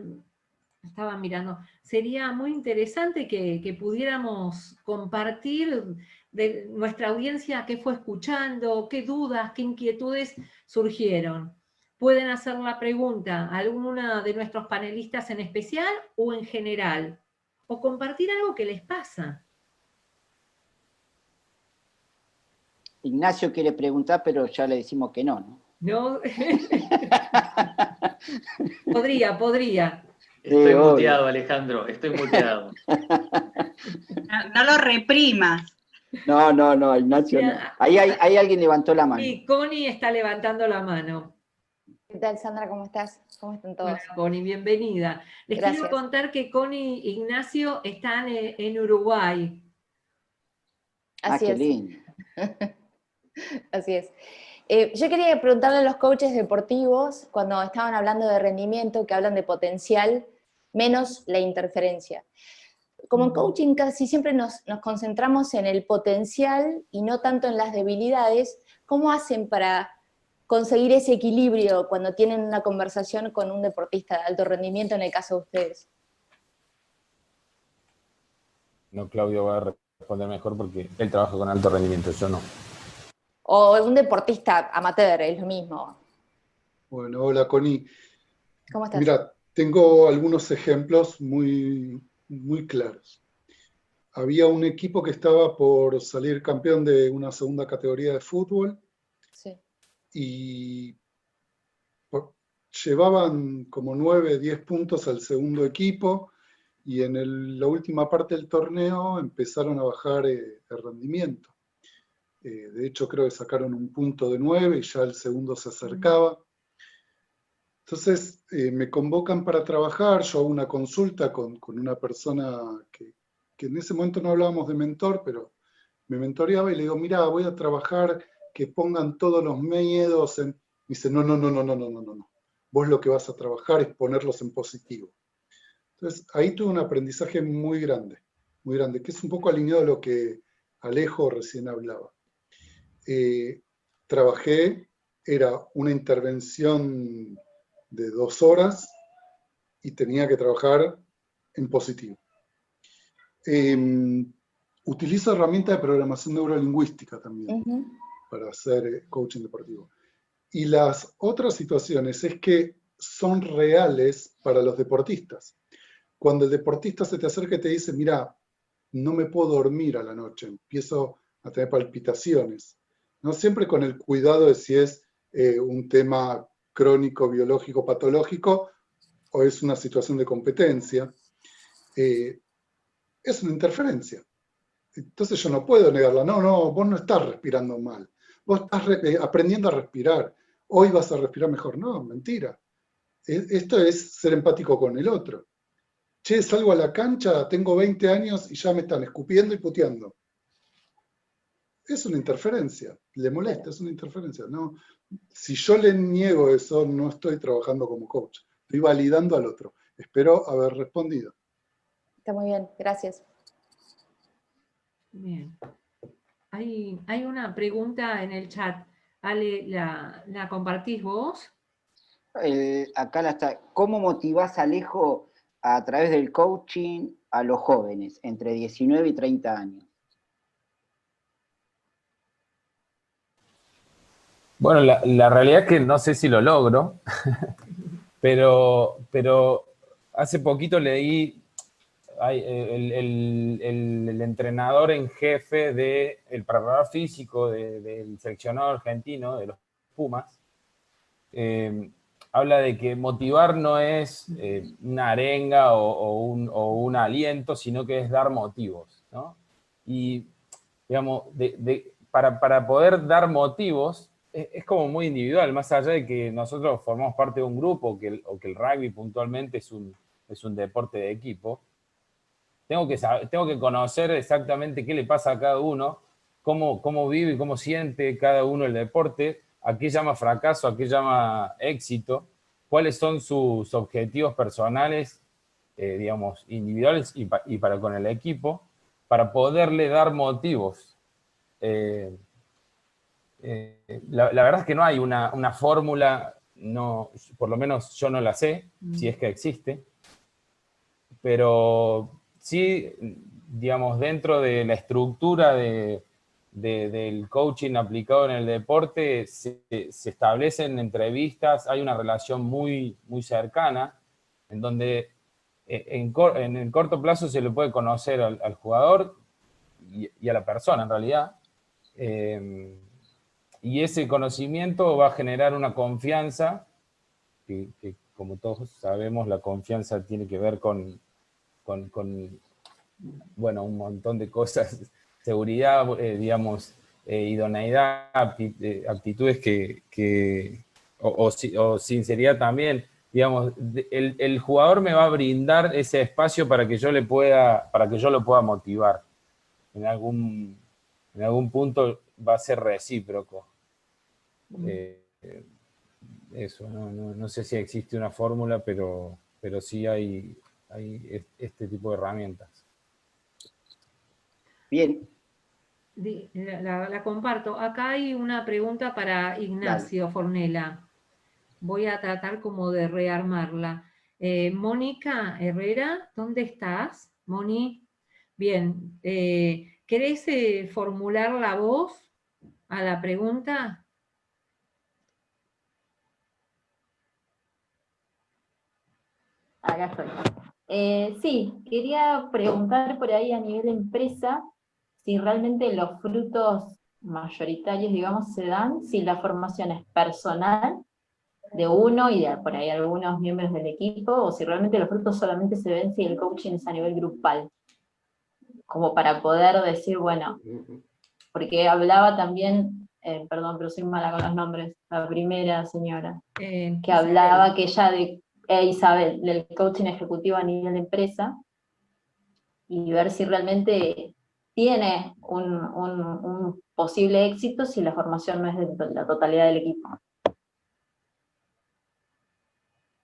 estaba mirando, sería muy interesante que pudiéramos compartir de nuestra audiencia qué fue escuchando, qué dudas, qué inquietudes surgieron. Pueden hacer la pregunta a alguna de nuestros panelistas en especial o en general, o compartir algo que les pasa. Ignacio quiere preguntar, pero ya le decimos que no, ¿no? No. Podría. Estoy muteado, Alejandro, estoy muteado. No lo reprimas. No, Ignacio no. Ahí alguien levantó la mano. Y Connie está levantando la mano. ¿Qué tal, Sandra? ¿Cómo estás? ¿Cómo están todos? Hola, Connie, bienvenida. Les quiero contar que Connie e Ignacio están en Uruguay. Así qué es. lindo. Así es. Yo quería preguntarle a los coaches deportivos, cuando estaban hablando de rendimiento, que hablan de potencial, menos la interferencia. Como en coaching casi siempre nos concentramos en el potencial y no tanto en las debilidades, ¿cómo hacen para conseguir ese equilibrio cuando tienen una conversación con un deportista de alto rendimiento, en el caso de ustedes? No, Claudio va a responder mejor porque él trabaja con alto rendimiento, yo no. O un deportista amateur, es lo mismo. Bueno, hola Connie. ¿Cómo estás? Mira, tengo algunos ejemplos muy, muy claros. Había un equipo que estaba por salir campeón de una segunda categoría de fútbol. Sí. Y llevaban como 9, 10 puntos al segundo equipo, y en la última parte del torneo empezaron a bajar el rendimiento. De hecho, creo que sacaron un punto de 9 y ya el segundo se acercaba. Entonces, me convocan para trabajar, yo hago una consulta con una persona que en ese momento no hablábamos de mentor, pero me mentoreaba, y le digo, mira, voy a trabajar que pongan todos los miedos en... Me dice, no. Vos lo que vas a trabajar es ponerlos en positivo. Entonces, ahí tuve un aprendizaje muy grande, que es un poco alineado a lo que Alejo recién hablaba. Trabajé, era una intervención de 2 horas y tenía que trabajar en positivo. Utilizo herramientas de programación neurolingüística también para hacer coaching deportivo. Y las otras situaciones es que son reales para los deportistas. Cuando el deportista se te acerca y te dice, mira, no me puedo dormir a la noche, empiezo a tener palpitaciones, ¿no? Siempre con el cuidado de si es un tema crónico, biológico, patológico, o es una situación de competencia, es una interferencia. Entonces yo no puedo negarla. No, vos no estás respirando mal. Vos estás aprendiendo a respirar. Hoy vas a respirar mejor. No, mentira. Esto es ser empático con el otro. Che, salgo a la cancha, tengo 20 años y ya me están escupiendo y puteando. Es una interferencia. Le molesta, es una interferencia. No, si yo le niego eso, no estoy trabajando como coach. Estoy validando al otro. Espero haber respondido. Está muy bien, gracias. Bien. Hay una pregunta en el chat. Ale, ¿la compartís vos? Acá la está. ¿Cómo motivás a Alejo a través del coaching a los jóvenes entre 19 y 30 años? Bueno, la realidad es que no sé si lo logro, pero hace poquito leí el entrenador en jefe del preparador físico del seleccionado argentino, de los Pumas, habla de que motivar no es una arenga o un aliento, sino que es dar motivos, ¿no? Y, digamos, para poder dar motivos, es como muy individual, más allá de que nosotros formamos parte de un grupo o que el rugby puntualmente es un deporte de equipo. Tengo que conocer exactamente qué le pasa a cada uno, cómo vive y cómo siente cada uno el deporte, a qué llama fracaso, a qué llama éxito, cuáles son sus objetivos personales, digamos, individuales y para con el equipo, para poderle dar motivos. La verdad es que no hay una fórmula, no, por lo menos yo no la sé, si es que existe, pero sí, digamos, dentro de la estructura del coaching aplicado en el deporte, se establecen entrevistas, hay una relación muy, muy cercana, en donde en el corto plazo se le puede conocer al jugador y a la persona, en realidad, y ese conocimiento va a generar una confianza, que como todos sabemos, la confianza tiene que ver con bueno, un montón de cosas, seguridad, digamos, idoneidad, aptitudes o sinceridad también. Digamos, el jugador me va a brindar ese espacio para que yo lo pueda motivar. En algún punto va a ser recíproco. Eso, no sé si existe una fórmula, pero sí hay este tipo de herramientas. Bien. La comparto. Acá hay una pregunta para Ignacio Fornella. Voy a tratar como de rearmarla. Mónica Herrera, ¿dónde estás? Moni, bien. ¿Querés formular la voz a la pregunta? Acá estoy. Sí, quería preguntar por ahí a nivel empresa si realmente los frutos mayoritarios, digamos, se dan si la formación es personal de uno y de por ahí algunos miembros del equipo, o si realmente los frutos solamente se ven si el coaching es a nivel grupal, como para poder decir, bueno, porque hablaba también, perdón, pero soy mala con los nombres, la primera señora, que hablaba que ella de Isabel, del coaching ejecutivo a nivel de empresa, y ver si realmente tiene un posible éxito si la formación no es de la totalidad del equipo.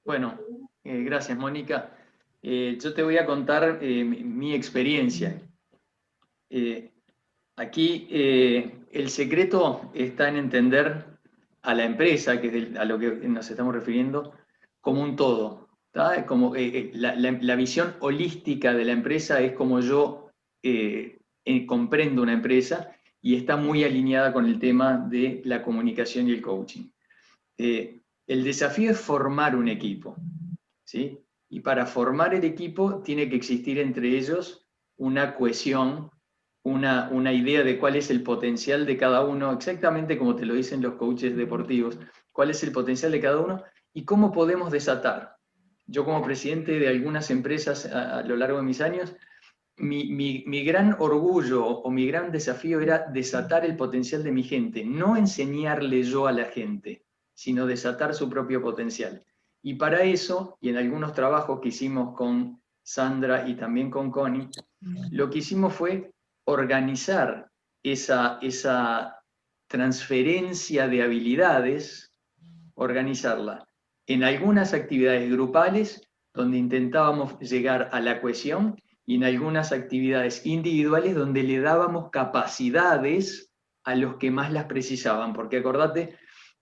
Bueno, gracias, Mónica. Yo te voy a contar mi experiencia. Aquí el secreto está en entender a la empresa, que es a lo que nos estamos refiriendo, como un todo. Como, la visión holística de la empresa es como yo comprendo una empresa y está muy alineada con el tema de la comunicación y el coaching. El desafío es formar un equipo, ¿sí? Y para formar el equipo tiene que existir entre ellos una cohesión, una idea de cuál es el potencial de cada uno, exactamente como te lo dicen los coaches deportivos, cuál es el potencial de cada uno y cómo podemos desatar. Yo como presidente de algunas empresas a lo largo de mis años, mi gran orgullo o mi gran desafío era desatar el potencial de mi gente, no enseñarle yo a la gente, sino desatar su propio potencial. Y para eso, y en algunos trabajos que hicimos con Sandra y también con Connie, lo que hicimos fue organizar esa transferencia de habilidades, organizarla en algunas actividades grupales, donde intentábamos llegar a la cohesión, y en algunas actividades individuales, donde le dábamos capacidades a los que más las precisaban, porque acordate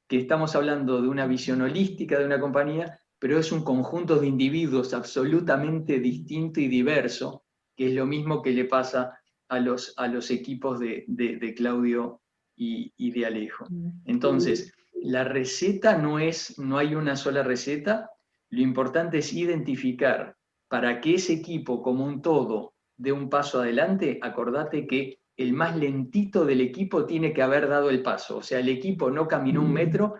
que estamos hablando de una visión holística de una compañía, pero es un conjunto de individuos absolutamente distinto y diverso, que es lo mismo que le pasa a los equipos de Claudio y de Alejo. Entonces, la receta no hay una sola receta, lo importante es identificar para que ese equipo como un todo dé un paso adelante. Acordate que el más lentito del equipo tiene que haber dado el paso, o sea, el equipo no caminó 1 metro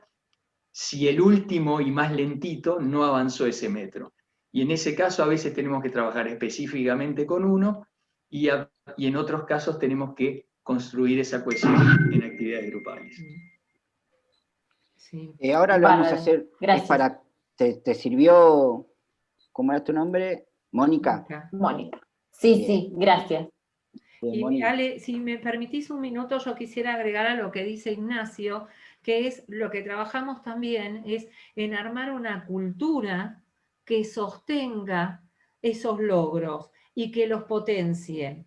si el último y más lentito no avanzó ese metro. Y en ese caso a veces tenemos que trabajar específicamente con uno y en otros casos tenemos que construir esa cohesión en actividades grupales. Sí. Ahora lo vamos a hacer, Gracias. ¿te sirvió, cómo era tu nombre? ¿Mónica? Mónica. Sí, Bien. sí, gracias. Bien, Y Mónica. Ale, si me permitís un minuto, yo quisiera agregar a lo que dice Ignacio, que es lo que trabajamos también, es en armar una cultura que sostenga esos logros y que los potencie.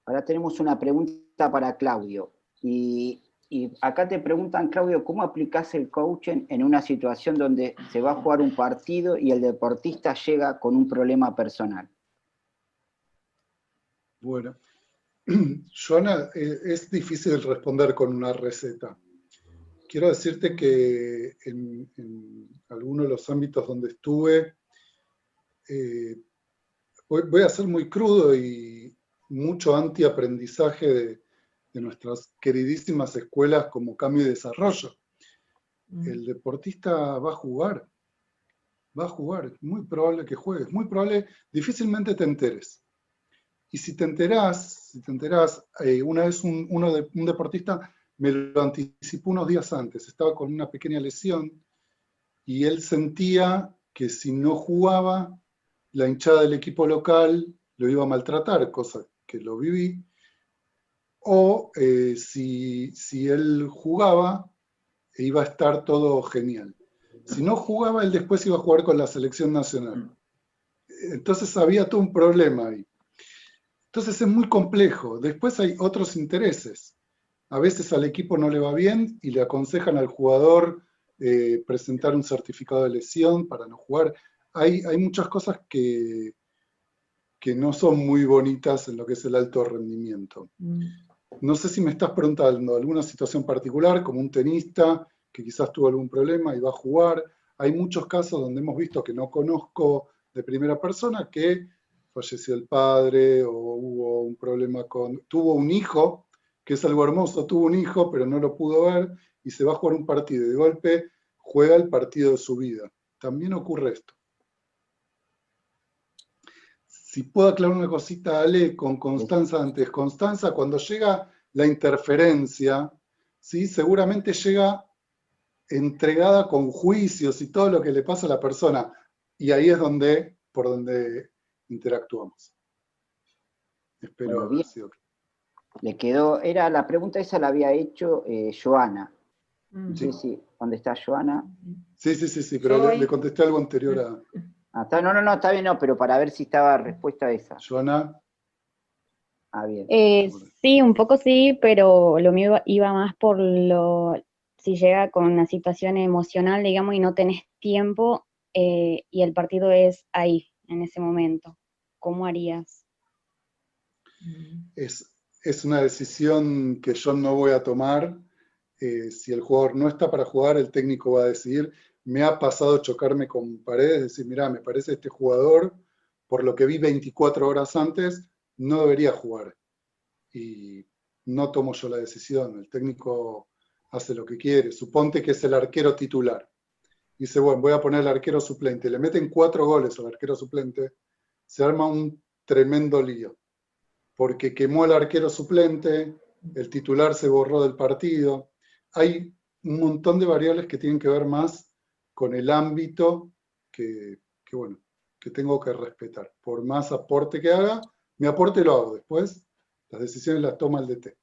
Ahora tenemos una pregunta para Claudio. Y acá te preguntan, Claudio, ¿cómo aplicás el coaching en una situación donde se va a jugar un partido y el deportista llega con un problema personal? Bueno, Joana, es difícil responder con una receta. Quiero decirte que en algunos de los ámbitos donde estuve, voy a ser muy crudo y mucho antiaprendizaje de nuestras queridísimas escuelas como Cambio y Desarrollo. El deportista va a jugar, es muy probable que juegues, muy probable, difícilmente te enteres. Y si te enterás, una vez un deportista me lo anticipó unos días antes, estaba con una pequeña lesión y él sentía que si no jugaba, la hinchada del equipo local lo iba a maltratar, cosa que lo viví, o si él jugaba, iba a estar todo genial. Si no jugaba, él después iba a jugar con la selección nacional. Entonces había todo un problema ahí. Entonces es muy complejo. Después hay otros intereses. A veces al equipo no le va bien y le aconsejan al jugador presentar un certificado de lesión para no jugar. Hay muchas cosas que no son muy bonitas en lo que es el alto rendimiento. No sé si me estás preguntando alguna situación particular, como un tenista que quizás tuvo algún problema y va a jugar. Hay muchos casos donde hemos visto que no conozco de primera persona que falleció el padre o hubo un problema tuvo un hijo, que es algo hermoso, tuvo un hijo pero no lo pudo ver y se va a jugar un partido y de golpe juega el partido de su vida. También ocurre esto. Si puedo aclarar una cosita, Ale, con Constanza antes. Constanza, cuando llega la interferencia, ¿sí? Seguramente llega entregada con juicios y todo lo que le pasa a la persona. Y ahí es por donde interactuamos. Espero Bueno, haber sido claro. Le quedó, la pregunta esa la había hecho Joana. Sí. Sí, ¿dónde está Joana? Sí, pero le contesté algo anterior a... No, está bien, no, pero para ver si estaba respuesta a esa. Joana. Bien. Sí, un poco sí, pero lo mío iba más por si llega con una situación emocional, digamos, y no tenés tiempo, y el partido es ahí, en ese momento. ¿Cómo harías? Es una decisión que yo no voy a tomar. Si el jugador no está para jugar, el técnico va a decidir. Me ha pasado chocarme con paredes, decir, mirá, me parece este jugador, por lo que vi 24 horas antes, no debería jugar. Y no tomo yo la decisión, el técnico hace lo que quiere. Suponte que es el arquero titular. Dice, bueno, voy a poner al arquero suplente. Le meten 4 goles al arquero suplente, se arma un tremendo lío. Porque quemó al arquero suplente, el titular se borró del partido. Hay un montón de variables que tienen que ver más con el ámbito que tengo que respetar. Por más aporte que haga, mi aporte lo hago. Después, las decisiones las toma el DT.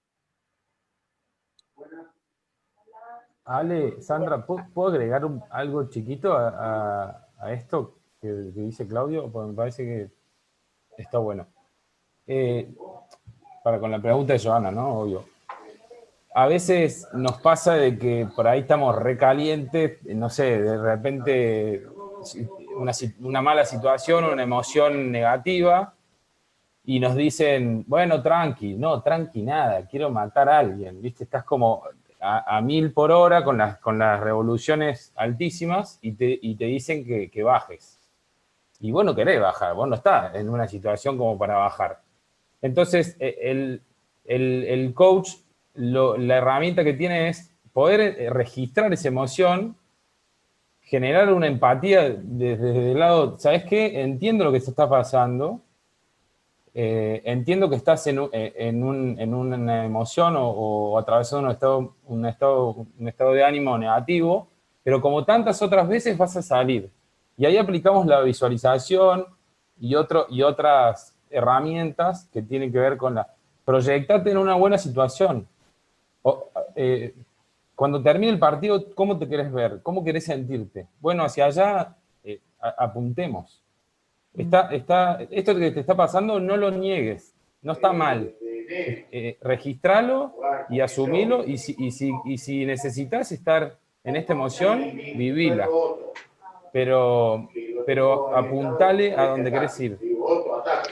Ale, Sandra, ¿puedo agregar algo chiquito a esto que dice Claudio? Porque me parece que está bueno. Con la pregunta de Joana, ¿no? Obvio. A veces nos pasa de que por ahí estamos recalientes, no sé, de repente una mala situación, una emoción negativa, y nos dicen, bueno, tranqui, no, tranqui nada, quiero matar a alguien, ¿viste? Estás como, a 1000 por hora con las revoluciones altísimas y te dicen que bajes. Y vos no querés bajar, vos no estás en una situación como para bajar. Entonces, el coach, la herramienta que tiene es poder registrar esa emoción, generar una empatía desde el lado, ¿sabes qué? Entiendo lo que te está pasando, entiendo que estás en una emoción o atravesando un estado de ánimo negativo, pero como tantas otras veces vas a salir. Y ahí aplicamos la visualización y otras herramientas que tienen que ver con proyectarte en una buena situación. Cuando termine el partido, ¿cómo te querés ver? ¿Cómo querés sentirte? Bueno, hacia allá apuntemos. Esto que te está pasando, no lo niegues, no está mal. Registralo y asumilo, y si necesitas estar en esta emoción, vivila. Pero apuntale a donde querés ir.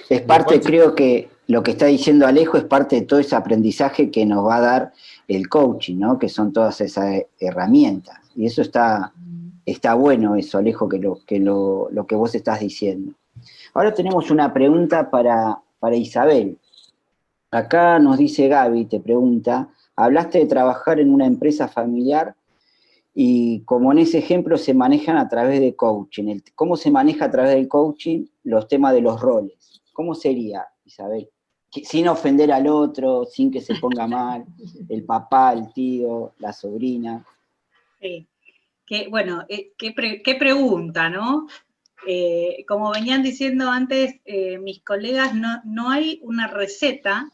Es parte, creo que lo que está diciendo Alejo es parte de todo ese aprendizaje que nos va a dar el coaching, ¿no? Que son todas esas herramientas. Y eso está bueno, eso, Alejo, que lo que vos estás diciendo. Ahora tenemos una pregunta para Isabel. Acá nos dice Gaby, te pregunta, hablaste de trabajar en una empresa familiar y como en ese ejemplo se manejan a través de coaching. ¿Cómo se maneja a través del coaching los temas de los roles? ¿Cómo sería, Isabel? Sin ofender al otro, sin que se ponga mal, el papá, el tío, la sobrina. Sí. Bueno, qué pregunta, ¿no? Como venían diciendo antes mis colegas, no hay una receta,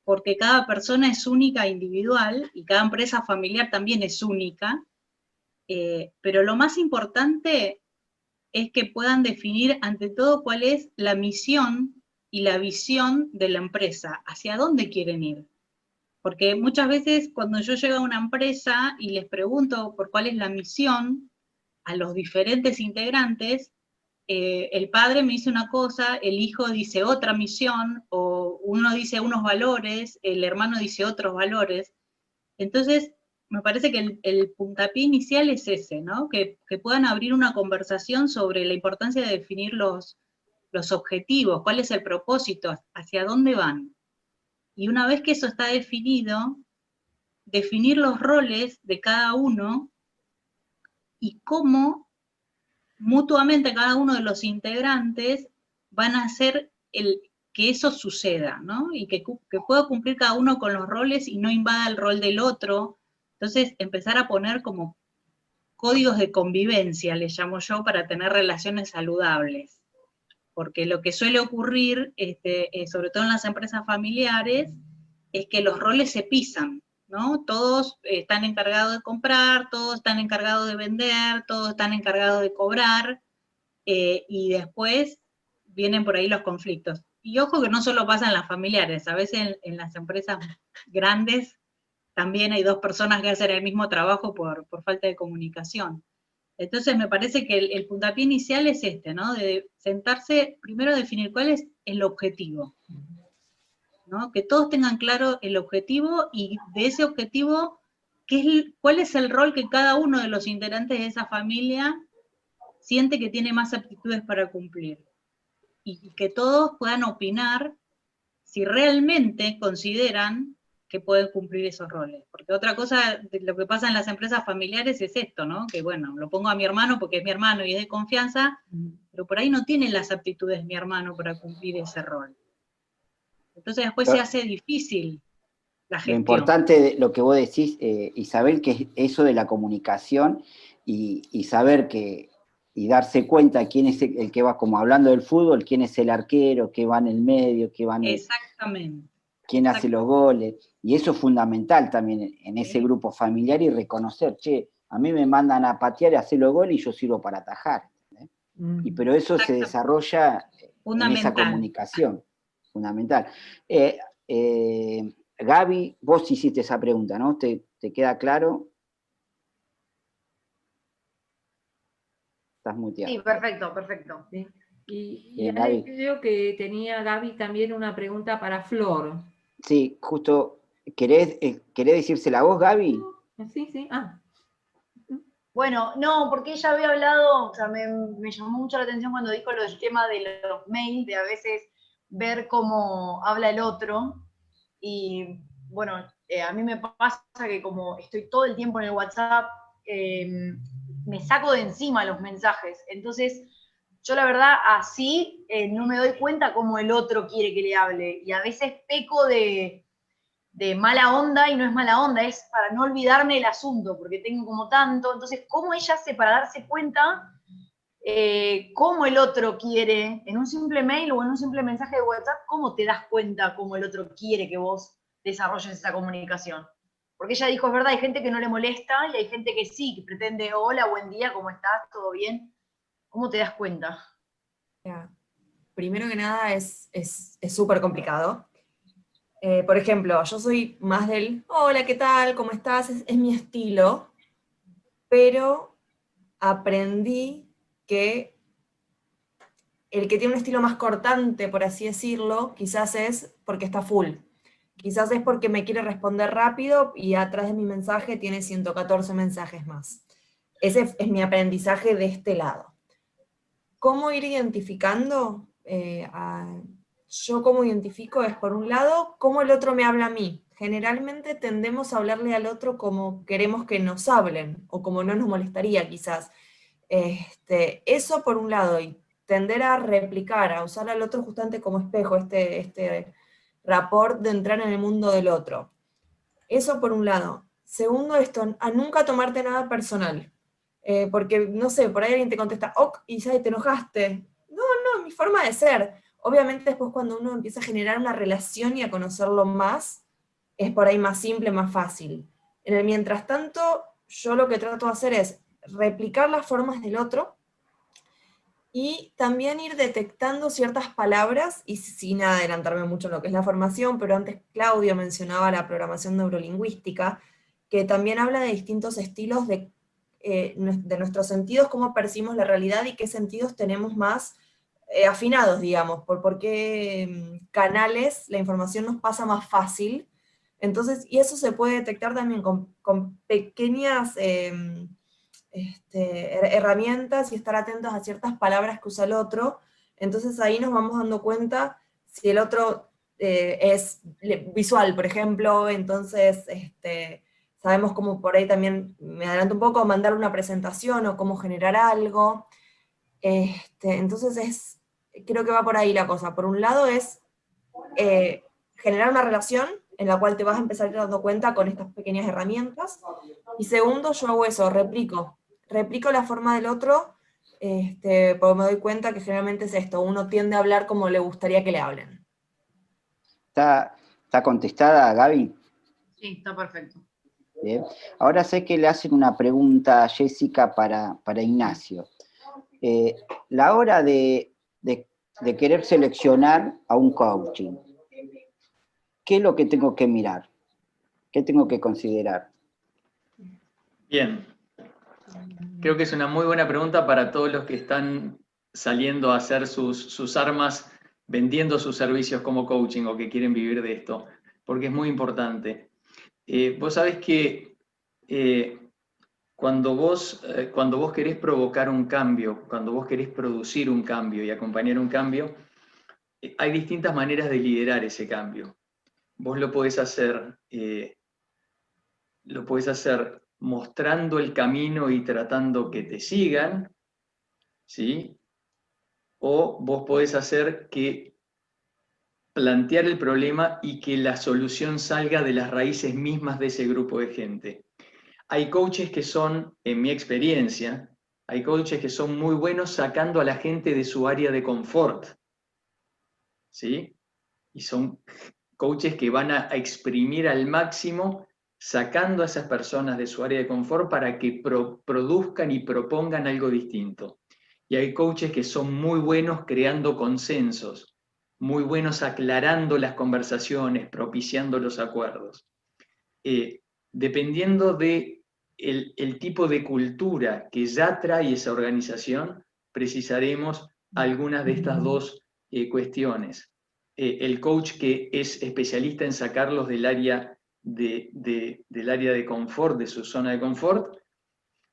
porque cada persona es única e individual, y cada empresa familiar también es única, pero lo más importante es que puedan definir ante todo cuál es la misión y la visión de la empresa, hacia dónde quieren ir. Porque muchas veces cuando yo llego a una empresa y les pregunto por cuál es la misión a los diferentes integrantes, el padre me dice una cosa, el hijo dice otra misión, o uno dice unos valores, el hermano dice otros valores. Entonces, me parece que el puntapié inicial es ese, ¿no? Que puedan abrir una conversación sobre la importancia de definir los objetivos, cuál es el propósito, hacia dónde van. Y una vez que eso está definido, definir los roles de cada uno y cómo mutuamente cada uno de los integrantes van a hacer que eso suceda, ¿no? Y que pueda cumplir cada uno con los roles y no invada el rol del otro. Entonces, empezar a poner como códigos de convivencia, les llamo yo, para tener relaciones saludables. Porque lo que suele ocurrir, sobre todo en las empresas familiares, es que los roles se pisan, ¿no? Todos están encargados de comprar, todos están encargados de vender, todos están encargados de cobrar, y después vienen por ahí los conflictos. Y ojo que no solo pasa en las familiares, a veces en las empresas grandes también hay dos personas que hacen el mismo trabajo por falta de comunicación. Entonces me parece que el puntapié inicial es ¿no? De sentarse, primero a definir cuál es el objetivo, ¿no? Que todos tengan claro el objetivo y de ese objetivo, cuál es el rol que cada uno de los integrantes de esa familia siente que tiene más aptitudes para cumplir. Y que todos puedan opinar si realmente consideran que pueden cumplir esos roles. Porque otra cosa de lo que pasa en las empresas familiares es esto, ¿no? Que bueno, lo pongo a mi hermano porque es mi hermano y es de confianza, pero por ahí no tiene las aptitudes mi hermano para cumplir ese rol. Entonces después se hace difícil la gestión. Lo importante de lo que vos decís, Isabel, que es eso de la comunicación y saber y darse cuenta quién es el que va, como hablando del fútbol, quién es el arquero, qué va en el medio, qué va en Exactamente. quién hace los goles, y eso es fundamental también en ese grupo familiar y reconocer, che, a mí me mandan a patear y hacer los goles y yo sirvo para atajar, pero eso se desarrolla en esa comunicación, fundamental. Gaby, vos hiciste esa pregunta, ¿no? ¿Te queda claro? Estás muteado. Sí, perfecto. Sí. Y Ale, creo que tenía Gaby también una pregunta para Flor. Sí, justo ¿Querés decírsela vos, Gaby? Sí, sí. Ah. Bueno, no, porque ella había hablado, o sea, me llamó mucho la atención cuando dijo lo del tema de los mails, de a veces ver cómo habla el otro. Y bueno, a mí me pasa que como estoy todo el tiempo en el WhatsApp, me saco de encima los mensajes. Entonces, yo la verdad así no me doy cuenta cómo el otro quiere que le hable. Y a veces peco de mala onda, y no es mala onda, es para no olvidarme el asunto, porque tengo como tanto. Entonces, ¿cómo ella hace para darse cuenta cómo el otro quiere, en un simple mail o en un simple mensaje de WhatsApp, cómo te das cuenta cómo el otro quiere que vos desarrolles esa comunicación? Porque ella dijo, es verdad, hay gente que no le molesta y hay gente que sí, que pretende, hola, buen día, ¿cómo estás? ¿Todo bien? ¿Cómo te das cuenta? Primero que nada es súper complicado. Por ejemplo, yo soy más del, hola, ¿qué tal? ¿Cómo estás? Es mi estilo, pero aprendí que el que tiene un estilo más cortante, por así decirlo, quizás es porque está full. Quizás es porque me quiere responder rápido y atrás de mi mensaje tiene 114 mensajes más. Ese es mi aprendizaje de este lado. ¿Cómo ir identificando? Yo como identifico es, por un lado, cómo el otro me habla a mí. Generalmente tendemos a hablarle al otro como queremos que nos hablen, o como no nos molestaría quizás. Eso por un lado, y tender a replicar, a usar al otro justamente como espejo, este rapport de entrar en el mundo del otro. Eso por un lado. Segundo, esto, a nunca tomarte nada personal. Porque, no sé, por ahí alguien te contesta, ok, y ya te enojaste. No, mi forma de ser. Obviamente después cuando uno empieza a generar una relación y a conocerlo más, es por ahí más simple, más fácil. En el mientras tanto, yo lo que trato de hacer es replicar las formas del otro y también ir detectando ciertas palabras, y sin adelantarme mucho en lo que es la formación, pero antes Claudio mencionaba la programación neurolingüística, que también habla de distintos estilos de nuestros sentidos, cómo percibimos la realidad y qué sentidos tenemos más afinados, digamos, por qué canales la información nos pasa más fácil. Entonces, y eso se puede detectar también con pequeñas herramientas y estar atentos a ciertas palabras que usa el otro. Entonces ahí nos vamos dando cuenta si el otro es visual, por ejemplo, entonces sabemos cómo por ahí también, me adelanto un poco, mandar una presentación o cómo generar algo. Entonces creo que va por ahí la cosa. Por un lado es generar una relación en la cual te vas a empezar a ir dando cuenta con estas pequeñas herramientas. Y segundo, yo hago eso, replico la forma del otro, porque me doy cuenta que generalmente es esto, uno tiende a hablar como le gustaría que le hablen. ¿Está contestada, Gaby? Sí, está perfecto. Bien. Ahora sé que le hacen una pregunta a Jessica para Ignacio. La hora de querer seleccionar a un coaching, ¿qué es lo que tengo que mirar? ¿Qué tengo que considerar? Bien. Creo que es una muy buena pregunta para todos los que están saliendo a hacer sus armas, vendiendo sus servicios como coaching o que quieren vivir de esto, porque es muy importante. Vos sabés que cuando vos querés provocar un cambio, cuando vos querés producir un cambio y acompañar un cambio, hay distintas maneras de liderar ese cambio. Vos lo podés hacer mostrando el camino y tratando que te sigan, ¿sí? O vos podés hacer que plantear el problema y que la solución salga de las raíces mismas de ese grupo de gente. Hay coaches que son, en mi experiencia, hay coaches que son muy buenos sacando a la gente de su área de confort, ¿sí? Y son coaches que van a exprimir al máximo sacando a esas personas de su área de confort para que produzcan y propongan algo distinto. Y hay coaches que son muy buenos creando consensos, muy buenos aclarando las conversaciones, propiciando los acuerdos. Dependiendo de el tipo de cultura que ya trae esa organización, precisaremos algunas de estas dos cuestiones. El coach que es especialista en sacarlos del área del área de confort, de su zona de confort,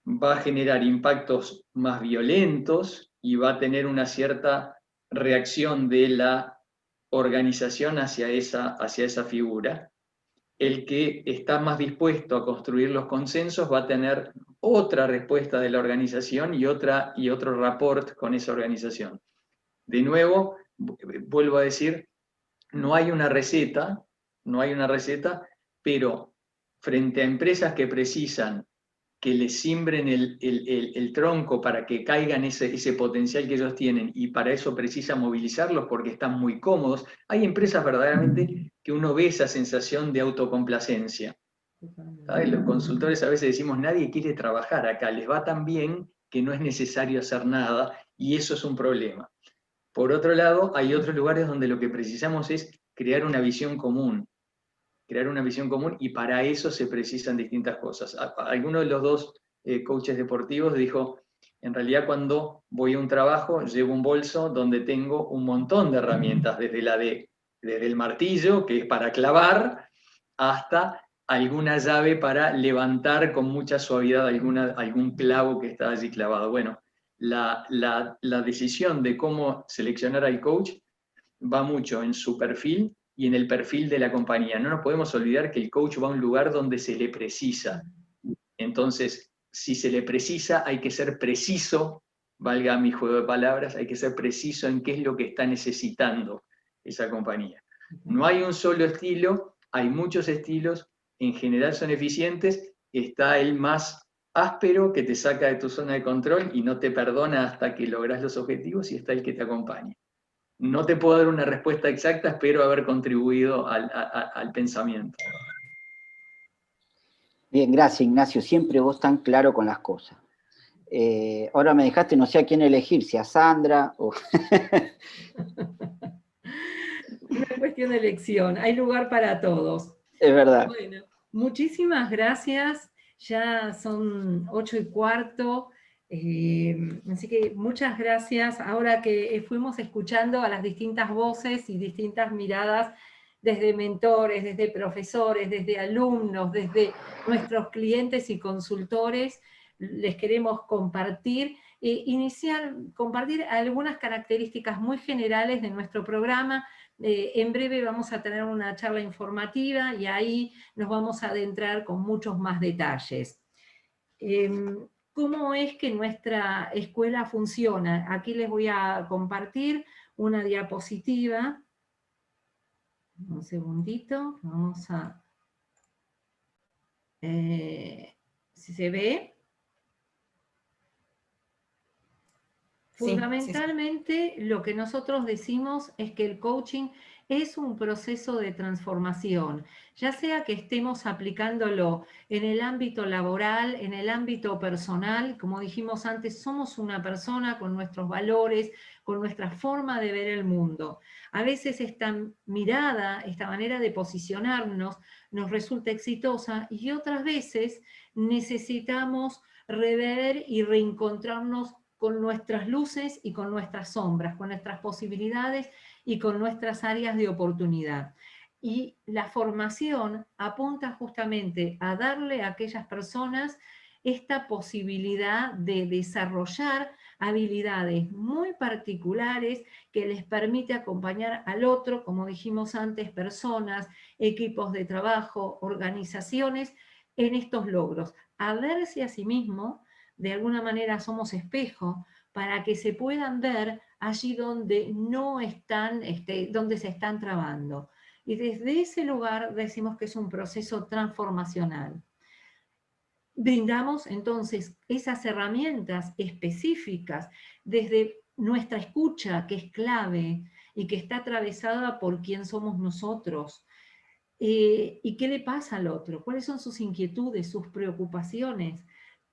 va a generar impactos más violentos y va a tener una cierta reacción de la organización hacia esa figura. El que está más dispuesto a construir los consensos va a tener otra respuesta de la organización y otro rapport con esa organización. De nuevo, vuelvo a decir, no hay una receta, pero frente a empresas que precisan que les siembren el tronco para que caigan ese potencial que ellos tienen, y para eso precisa movilizarlos porque están muy cómodos. Hay empresas verdaderamente que uno ve esa sensación de autocomplacencia. ¿Sabes? Los consultores a veces decimos, nadie quiere trabajar acá, les va tan bien que no es necesario hacer nada, y eso es un problema. Por otro lado, hay otros lugares donde lo que precisamos es crear una visión común, y para eso se precisan distintas cosas. Alguno de los dos coaches deportivos dijo, en realidad cuando voy a un trabajo llevo un bolso donde tengo un montón de herramientas, desde el martillo, que es para clavar, hasta alguna llave para levantar con mucha suavidad algún clavo que está allí clavado. Bueno, la decisión de cómo seleccionar al coach va mucho en su perfil y en el perfil de la compañía. No nos podemos olvidar que el coach va a un lugar donde se le precisa. Entonces, si se le precisa, hay que ser preciso, valga mi juego de palabras, hay que ser preciso en qué es lo que está necesitando esa compañía. No hay un solo estilo, hay muchos estilos, en general son eficientes, está el más áspero que te saca de tu zona de control y no te perdona hasta que logras los objetivos, y está el que te acompaña. No te puedo dar una respuesta exacta, espero haber contribuido al pensamiento. Bien, gracias Ignacio, siempre vos tan claro con las cosas. Ahora me dejaste, no sé a quién elegir, si a Sandra o... No es cuestión de elección, hay lugar para todos. Es verdad. Bueno, muchísimas gracias, ya son 8:15, así que muchas gracias. Ahora que fuimos escuchando a las distintas voces y distintas miradas, desde mentores, desde profesores, desde alumnos, desde nuestros clientes y consultores, les queremos compartir algunas características muy generales de nuestro programa. En breve vamos a tener una charla informativa y ahí nos vamos a adentrar con muchos más detalles. ¿Cómo es que nuestra escuela funciona? Aquí les voy a compartir una diapositiva. Un segundito, vamos a... si se ve. Fundamentalmente, lo que nosotros decimos es que el coaching es un proceso de transformación, ya sea que estemos aplicándolo en el ámbito laboral, en el ámbito personal. Como dijimos antes, somos una persona con nuestros valores, con nuestra forma de ver el mundo. A veces esta mirada, esta manera de posicionarnos nos resulta exitosa, y otras veces necesitamos rever y reencontrarnos con nuestras luces y con nuestras sombras, con nuestras posibilidades y con nuestras áreas de oportunidad. Y la formación apunta justamente a darle a aquellas personas esta posibilidad de desarrollar habilidades muy particulares que les permite acompañar al otro, como dijimos antes, personas, equipos de trabajo, organizaciones, en estos logros. A verse a sí mismo, de alguna manera somos espejo, para que se puedan ver allí donde no están, donde se están trabando. Y desde ese lugar decimos que es un proceso transformacional. Brindamos entonces esas herramientas específicas desde nuestra escucha, que es clave y que está atravesada por quién somos nosotros. ¿Y qué le pasa al otro? ¿Cuáles son sus inquietudes, sus preocupaciones?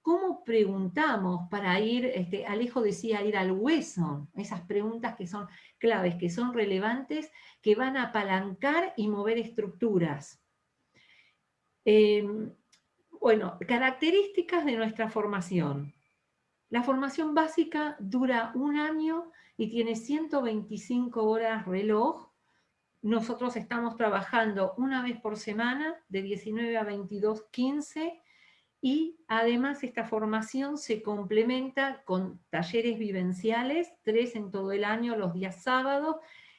¿Cómo preguntamos para ir, Alejo decía, ir al hueso? Esas preguntas que son claves, que son relevantes, que van a apalancar y mover estructuras. Bueno, características de nuestra formación. La formación básica dura 1 año y tiene 125 horas reloj, nosotros estamos trabajando una vez por semana, de 19 a 22:15, y además esta formación se complementa con talleres vivenciales, 3 en todo el año, los días sábados,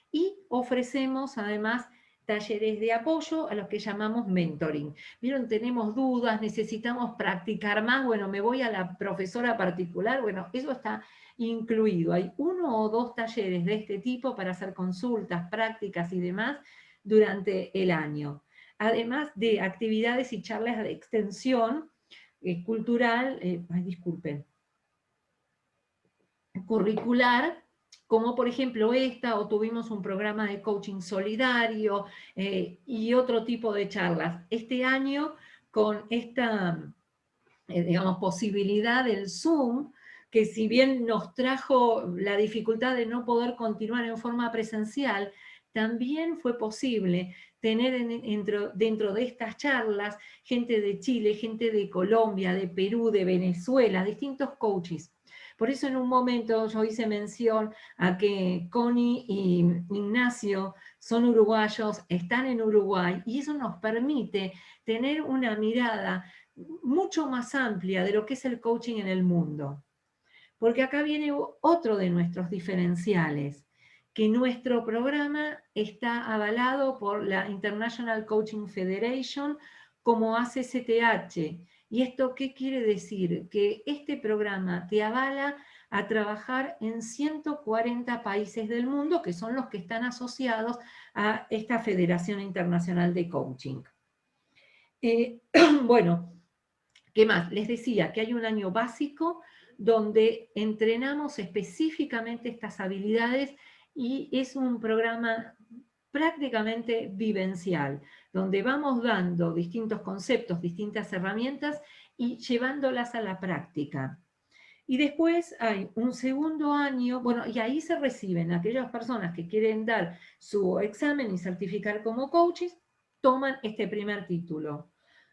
y ofrecemos además talleres de apoyo a los que llamamos mentoring. ¿Vieron? Tenemos dudas, necesitamos practicar más, bueno, me voy a la profesora particular, bueno, eso está incluido. Hay 1 o 2 talleres de este tipo para hacer consultas, prácticas y demás durante el año. Además de actividades y charlas de extensión cultural, curricular, como por ejemplo esta, o tuvimos un programa de coaching solidario y otro tipo de charlas. Este año, con esta, digamos, posibilidad del Zoom, que si bien nos trajo la dificultad de no poder continuar en forma presencial, también fue posible tener dentro de estas charlas gente de Chile, gente de Colombia, de Perú, de Venezuela, distintos coaches. Por eso en un momento yo hice mención a que Connie y Ignacio son uruguayos, están en Uruguay, y eso nos permite tener una mirada mucho más amplia de lo que es el coaching en el mundo. Porque acá viene otro de nuestros diferenciales, que nuestro programa está avalado por la International Coaching Federation como ACCTH. ¿Y esto qué quiere decir? Que este programa te avala a trabajar en 140 países del mundo, que son los que están asociados a esta Federación Internacional de Coaching. Bueno, ¿qué más? Les decía que hay un año básico donde entrenamos específicamente estas habilidades y es un programa prácticamente vivencial, donde vamos dando distintos conceptos, distintas herramientas y llevándolas a la práctica. Y después hay un segundo año, bueno, y ahí se reciben aquellas personas que quieren dar su examen y certificar como coaches, toman este primer título.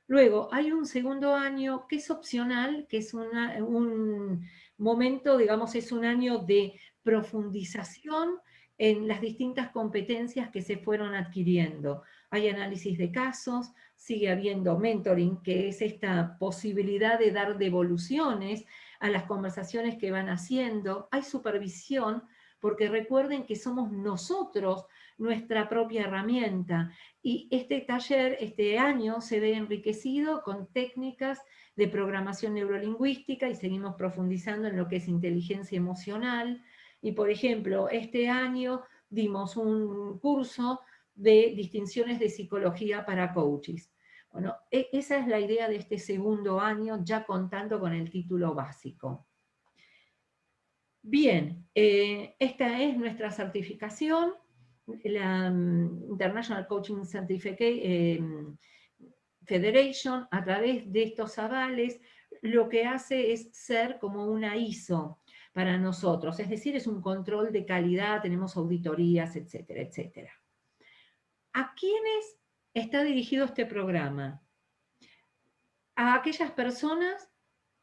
Luego hay un segundo año que es opcional, que es un momento, digamos, es un año de profundización en las distintas competencias que se fueron adquiriendo. Hay análisis de casos, sigue habiendo mentoring, que es esta posibilidad de dar devoluciones a las conversaciones que van haciendo. Hay supervisión, porque recuerden que somos nosotros nuestra propia herramienta. Y este taller, este año, se ve enriquecido con técnicas de programación neurolingüística y seguimos profundizando en lo que es inteligencia emocional. Y, por ejemplo, este año dimos un curso de distinciones de psicología para coaches. Bueno, esa es la idea de este segundo año, ya contando con el título básico. Bien, esta es nuestra certificación, la International Coaching Federation. A través de estos avales, lo que hace es ser como una ISO para nosotros, es decir, es un control de calidad, tenemos auditorías, etcétera, etcétera. ¿A quiénes está dirigido este programa? A aquellas personas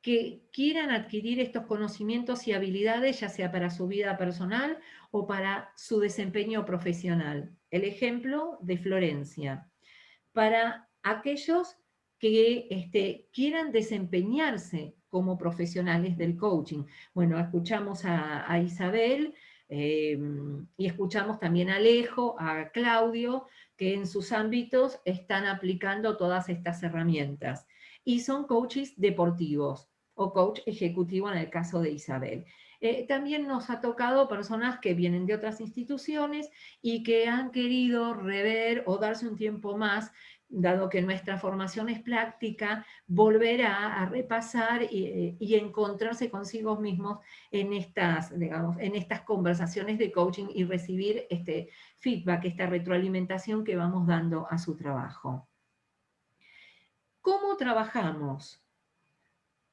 que quieran adquirir estos conocimientos y habilidades, ya sea para su vida personal o para su desempeño profesional. El ejemplo de Florencia. Para aquellos que quieran desempeñarse como profesionales del coaching. Bueno, escuchamos a Isabel y escuchamos también a Alejo, a Claudio, que en sus ámbitos están aplicando todas estas herramientas. Y son coaches deportivos o coach ejecutivo en el caso de Isabel. También nos ha tocado personas que vienen de otras instituciones y que han querido rever o darse un tiempo más, dado que nuestra formación es práctica, volver a repasar y encontrarse consigo mismos en estas, digamos, en estas conversaciones de coaching y recibir este feedback, esta retroalimentación que vamos dando a su trabajo. ¿Cómo trabajamos?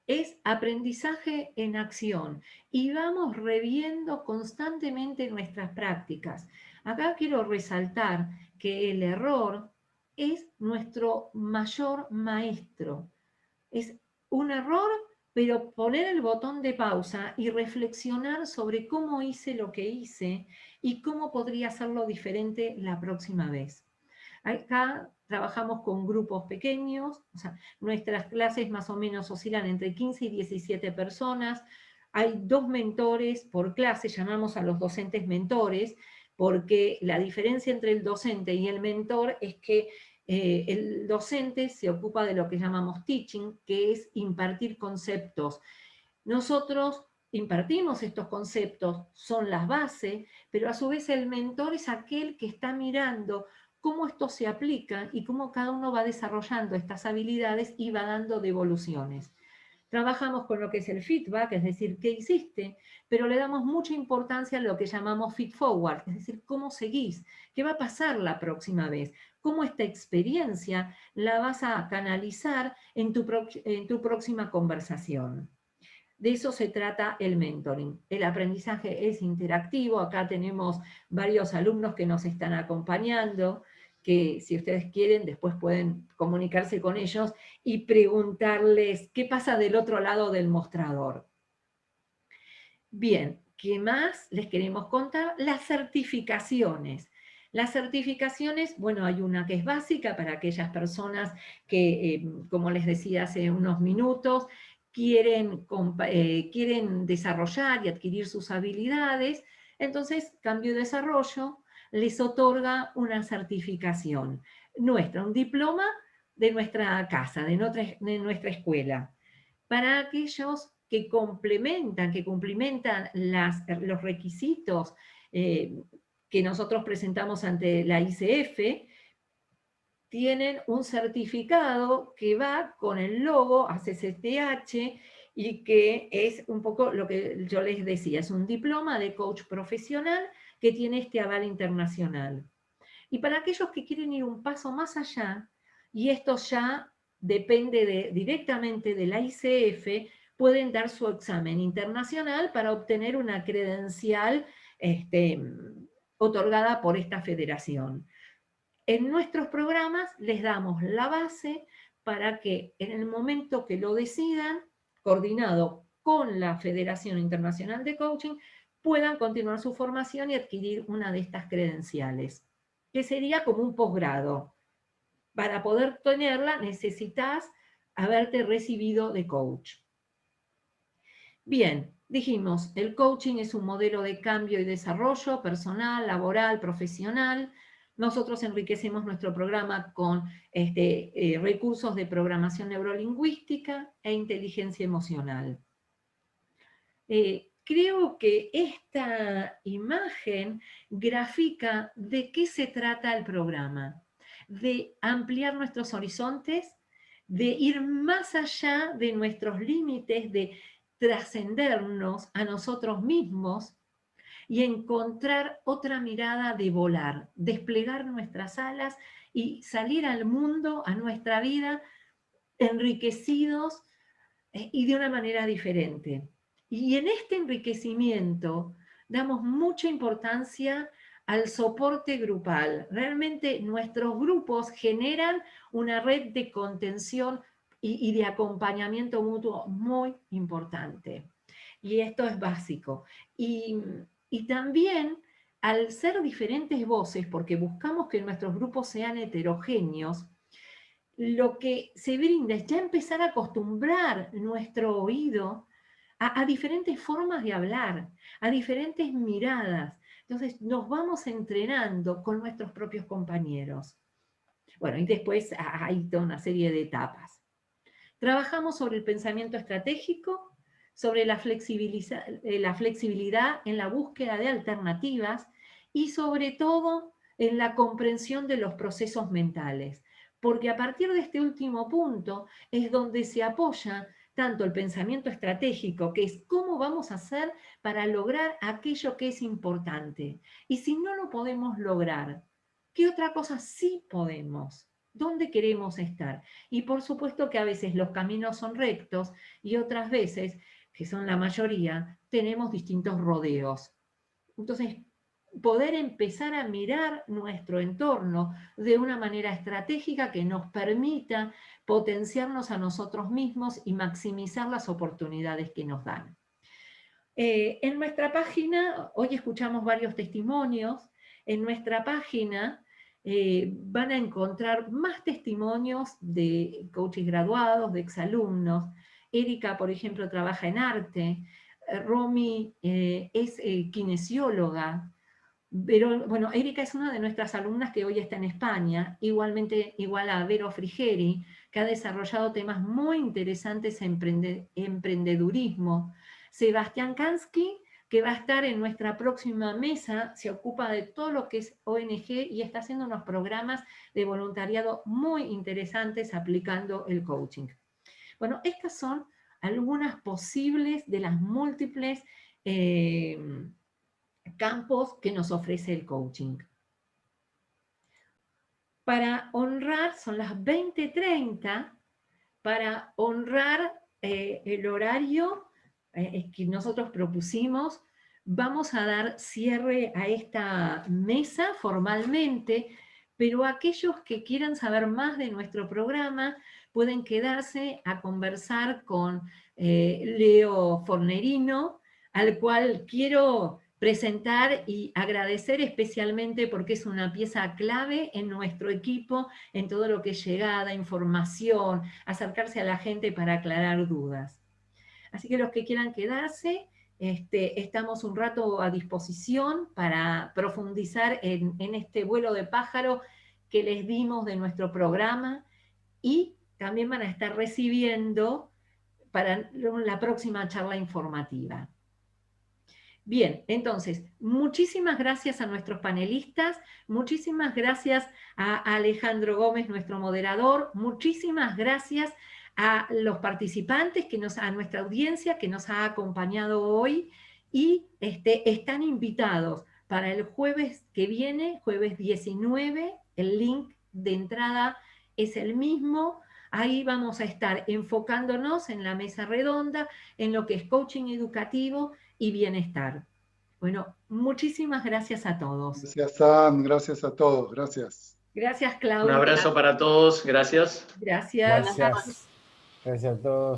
Es aprendizaje en acción y vamos reviendo constantemente nuestras prácticas. Acá quiero resaltar que el error es nuestro mayor maestro. Es un error, pero poner el botón de pausa y reflexionar sobre cómo hice lo que hice y cómo podría hacerlo diferente la próxima vez. Acá trabajamos con grupos pequeños, o sea, nuestras clases más o menos oscilan entre 15 y 17 personas. Hay 2 mentores por clase, llamamos a los docentes mentores, porque la diferencia entre el docente y el mentor es que el docente se ocupa de lo que llamamos teaching, que es impartir conceptos. Nosotros impartimos estos conceptos, son las bases, pero a su vez el mentor es aquel que está mirando cómo esto se aplica y cómo cada uno va desarrollando estas habilidades y va dando devoluciones. Trabajamos con lo que es el feedback, es decir, qué hiciste, pero le damos mucha importancia a lo que llamamos feed forward, es decir, cómo seguís, qué va a pasar la próxima vez, cómo esta experiencia la vas a canalizar en tu próxima conversación. De eso se trata el mentoring. El aprendizaje es interactivo, acá tenemos varios alumnos que nos están acompañando, que si ustedes quieren después pueden comunicarse con ellos y preguntarles qué pasa del otro lado del mostrador. Bien, ¿qué más les queremos contar? Las certificaciones. Las certificaciones, bueno, hay una que es básica para aquellas personas que, como les decía hace unos minutos, quieren desarrollar y adquirir sus habilidades. Entonces, Cambio y Desarrollo les otorga una certificación nuestra, un diploma de nuestra casa, de nuestra escuela, para aquellos que cumplimentan los requisitos que nosotros presentamos ante la ICF, tienen un certificado que va con el logo ACCTH y que es un poco lo que yo les decía, es un diploma de coach profesional que tiene este aval internacional. Y para aquellos que quieren ir un paso más allá, y esto ya depende directamente de la ICF, pueden dar su examen internacional para obtener una credencial otorgada por esta federación. En nuestros programas les damos la base para que en el momento que lo decidan, coordinado con la Federación Internacional de Coaching, puedan continuar su formación y adquirir una de estas credenciales, que sería como un posgrado. Para poder tenerla necesitas haberte recibido de coach. Bien, dijimos, el coaching es un modelo de cambio y desarrollo personal, laboral, profesional. Nosotros enriquecemos nuestro programa con recursos de programación neurolingüística e inteligencia emocional. Creo que esta imagen grafica de qué se trata el programa, de ampliar nuestros horizontes, de ir más allá de nuestros límites, de trascendernos a nosotros mismos y encontrar otra mirada de volar, desplegar nuestras alas y salir al mundo, a nuestra vida, enriquecidos y de una manera diferente. Y en este enriquecimiento damos mucha importancia al soporte grupal. Realmente nuestros grupos generan una red de contención y de acompañamiento mutuo muy importante. Y esto es básico. Y también, al ser diferentes voces, porque buscamos que nuestros grupos sean heterogéneos, lo que se brinda es ya empezar a acostumbrar nuestro oído a diferentes formas de hablar, a diferentes miradas. Entonces nos vamos entrenando con nuestros propios compañeros. Bueno, y después hay toda una serie de etapas. Trabajamos sobre el pensamiento estratégico, sobre la flexibilidad en la búsqueda de alternativas y sobre todo en la comprensión de los procesos mentales. Porque a partir de este último punto es donde se apoya tanto el pensamiento estratégico, que es cómo vamos a hacer para lograr aquello que es importante. Y si no lo podemos lograr, ¿qué otra cosa sí podemos? ¿Dónde queremos estar? Y por supuesto que a veces los caminos son rectos y otras veces, que son la mayoría, tenemos distintos rodeos. Entonces, poder empezar a mirar nuestro entorno de una manera estratégica que nos permita potenciarnos a nosotros mismos y maximizar las oportunidades que nos dan. En nuestra página, hoy escuchamos varios testimonios, en nuestra página van a encontrar más testimonios de coaches graduados, de exalumnos. Erika, por ejemplo, trabaja en arte. Romy es kinesióloga. Pero, bueno, Erika es una de nuestras alumnas que hoy está en España, igual a Vero Frigeri, que ha desarrollado temas muy interesantes en emprendedurismo. Sebastián Kansky, que va a estar en nuestra próxima mesa, se ocupa de todo lo que es ONG y está haciendo unos programas de voluntariado muy interesantes aplicando el coaching. Bueno, estas son algunas posibles de las múltiples campos que nos ofrece el coaching. Para honrar, son las 20:30, para honrar el horario que nosotros propusimos, vamos a dar cierre a esta mesa formalmente, pero aquellos que quieran saber más de nuestro programa pueden quedarse a conversar con Leo Fornerino, al cual quiero presentar y agradecer especialmente porque es una pieza clave en nuestro equipo, en todo lo que es llegada, información, acercarse a la gente para aclarar dudas. Así que los que quieran quedarse, estamos un rato a disposición para profundizar en este vuelo de pájaro que les dimos de nuestro programa, y también van a estar recibiendo para la próxima charla informativa. Bien, entonces, muchísimas gracias a nuestros panelistas, muchísimas gracias a Alejandro Gómez, nuestro moderador, muchísimas gracias a los participantes, a nuestra audiencia que nos ha acompañado hoy, y están invitados para el jueves que viene, jueves 19, el link de entrada es el mismo. Ahí vamos a estar enfocándonos en la mesa redonda, en lo que es coaching educativo y bienestar. Bueno, muchísimas gracias a todos. Gracias, Sam, gracias a todos, gracias. Gracias, Claudia. Un abrazo para todos, gracias. Gracias. Gracias. Gracias a todos.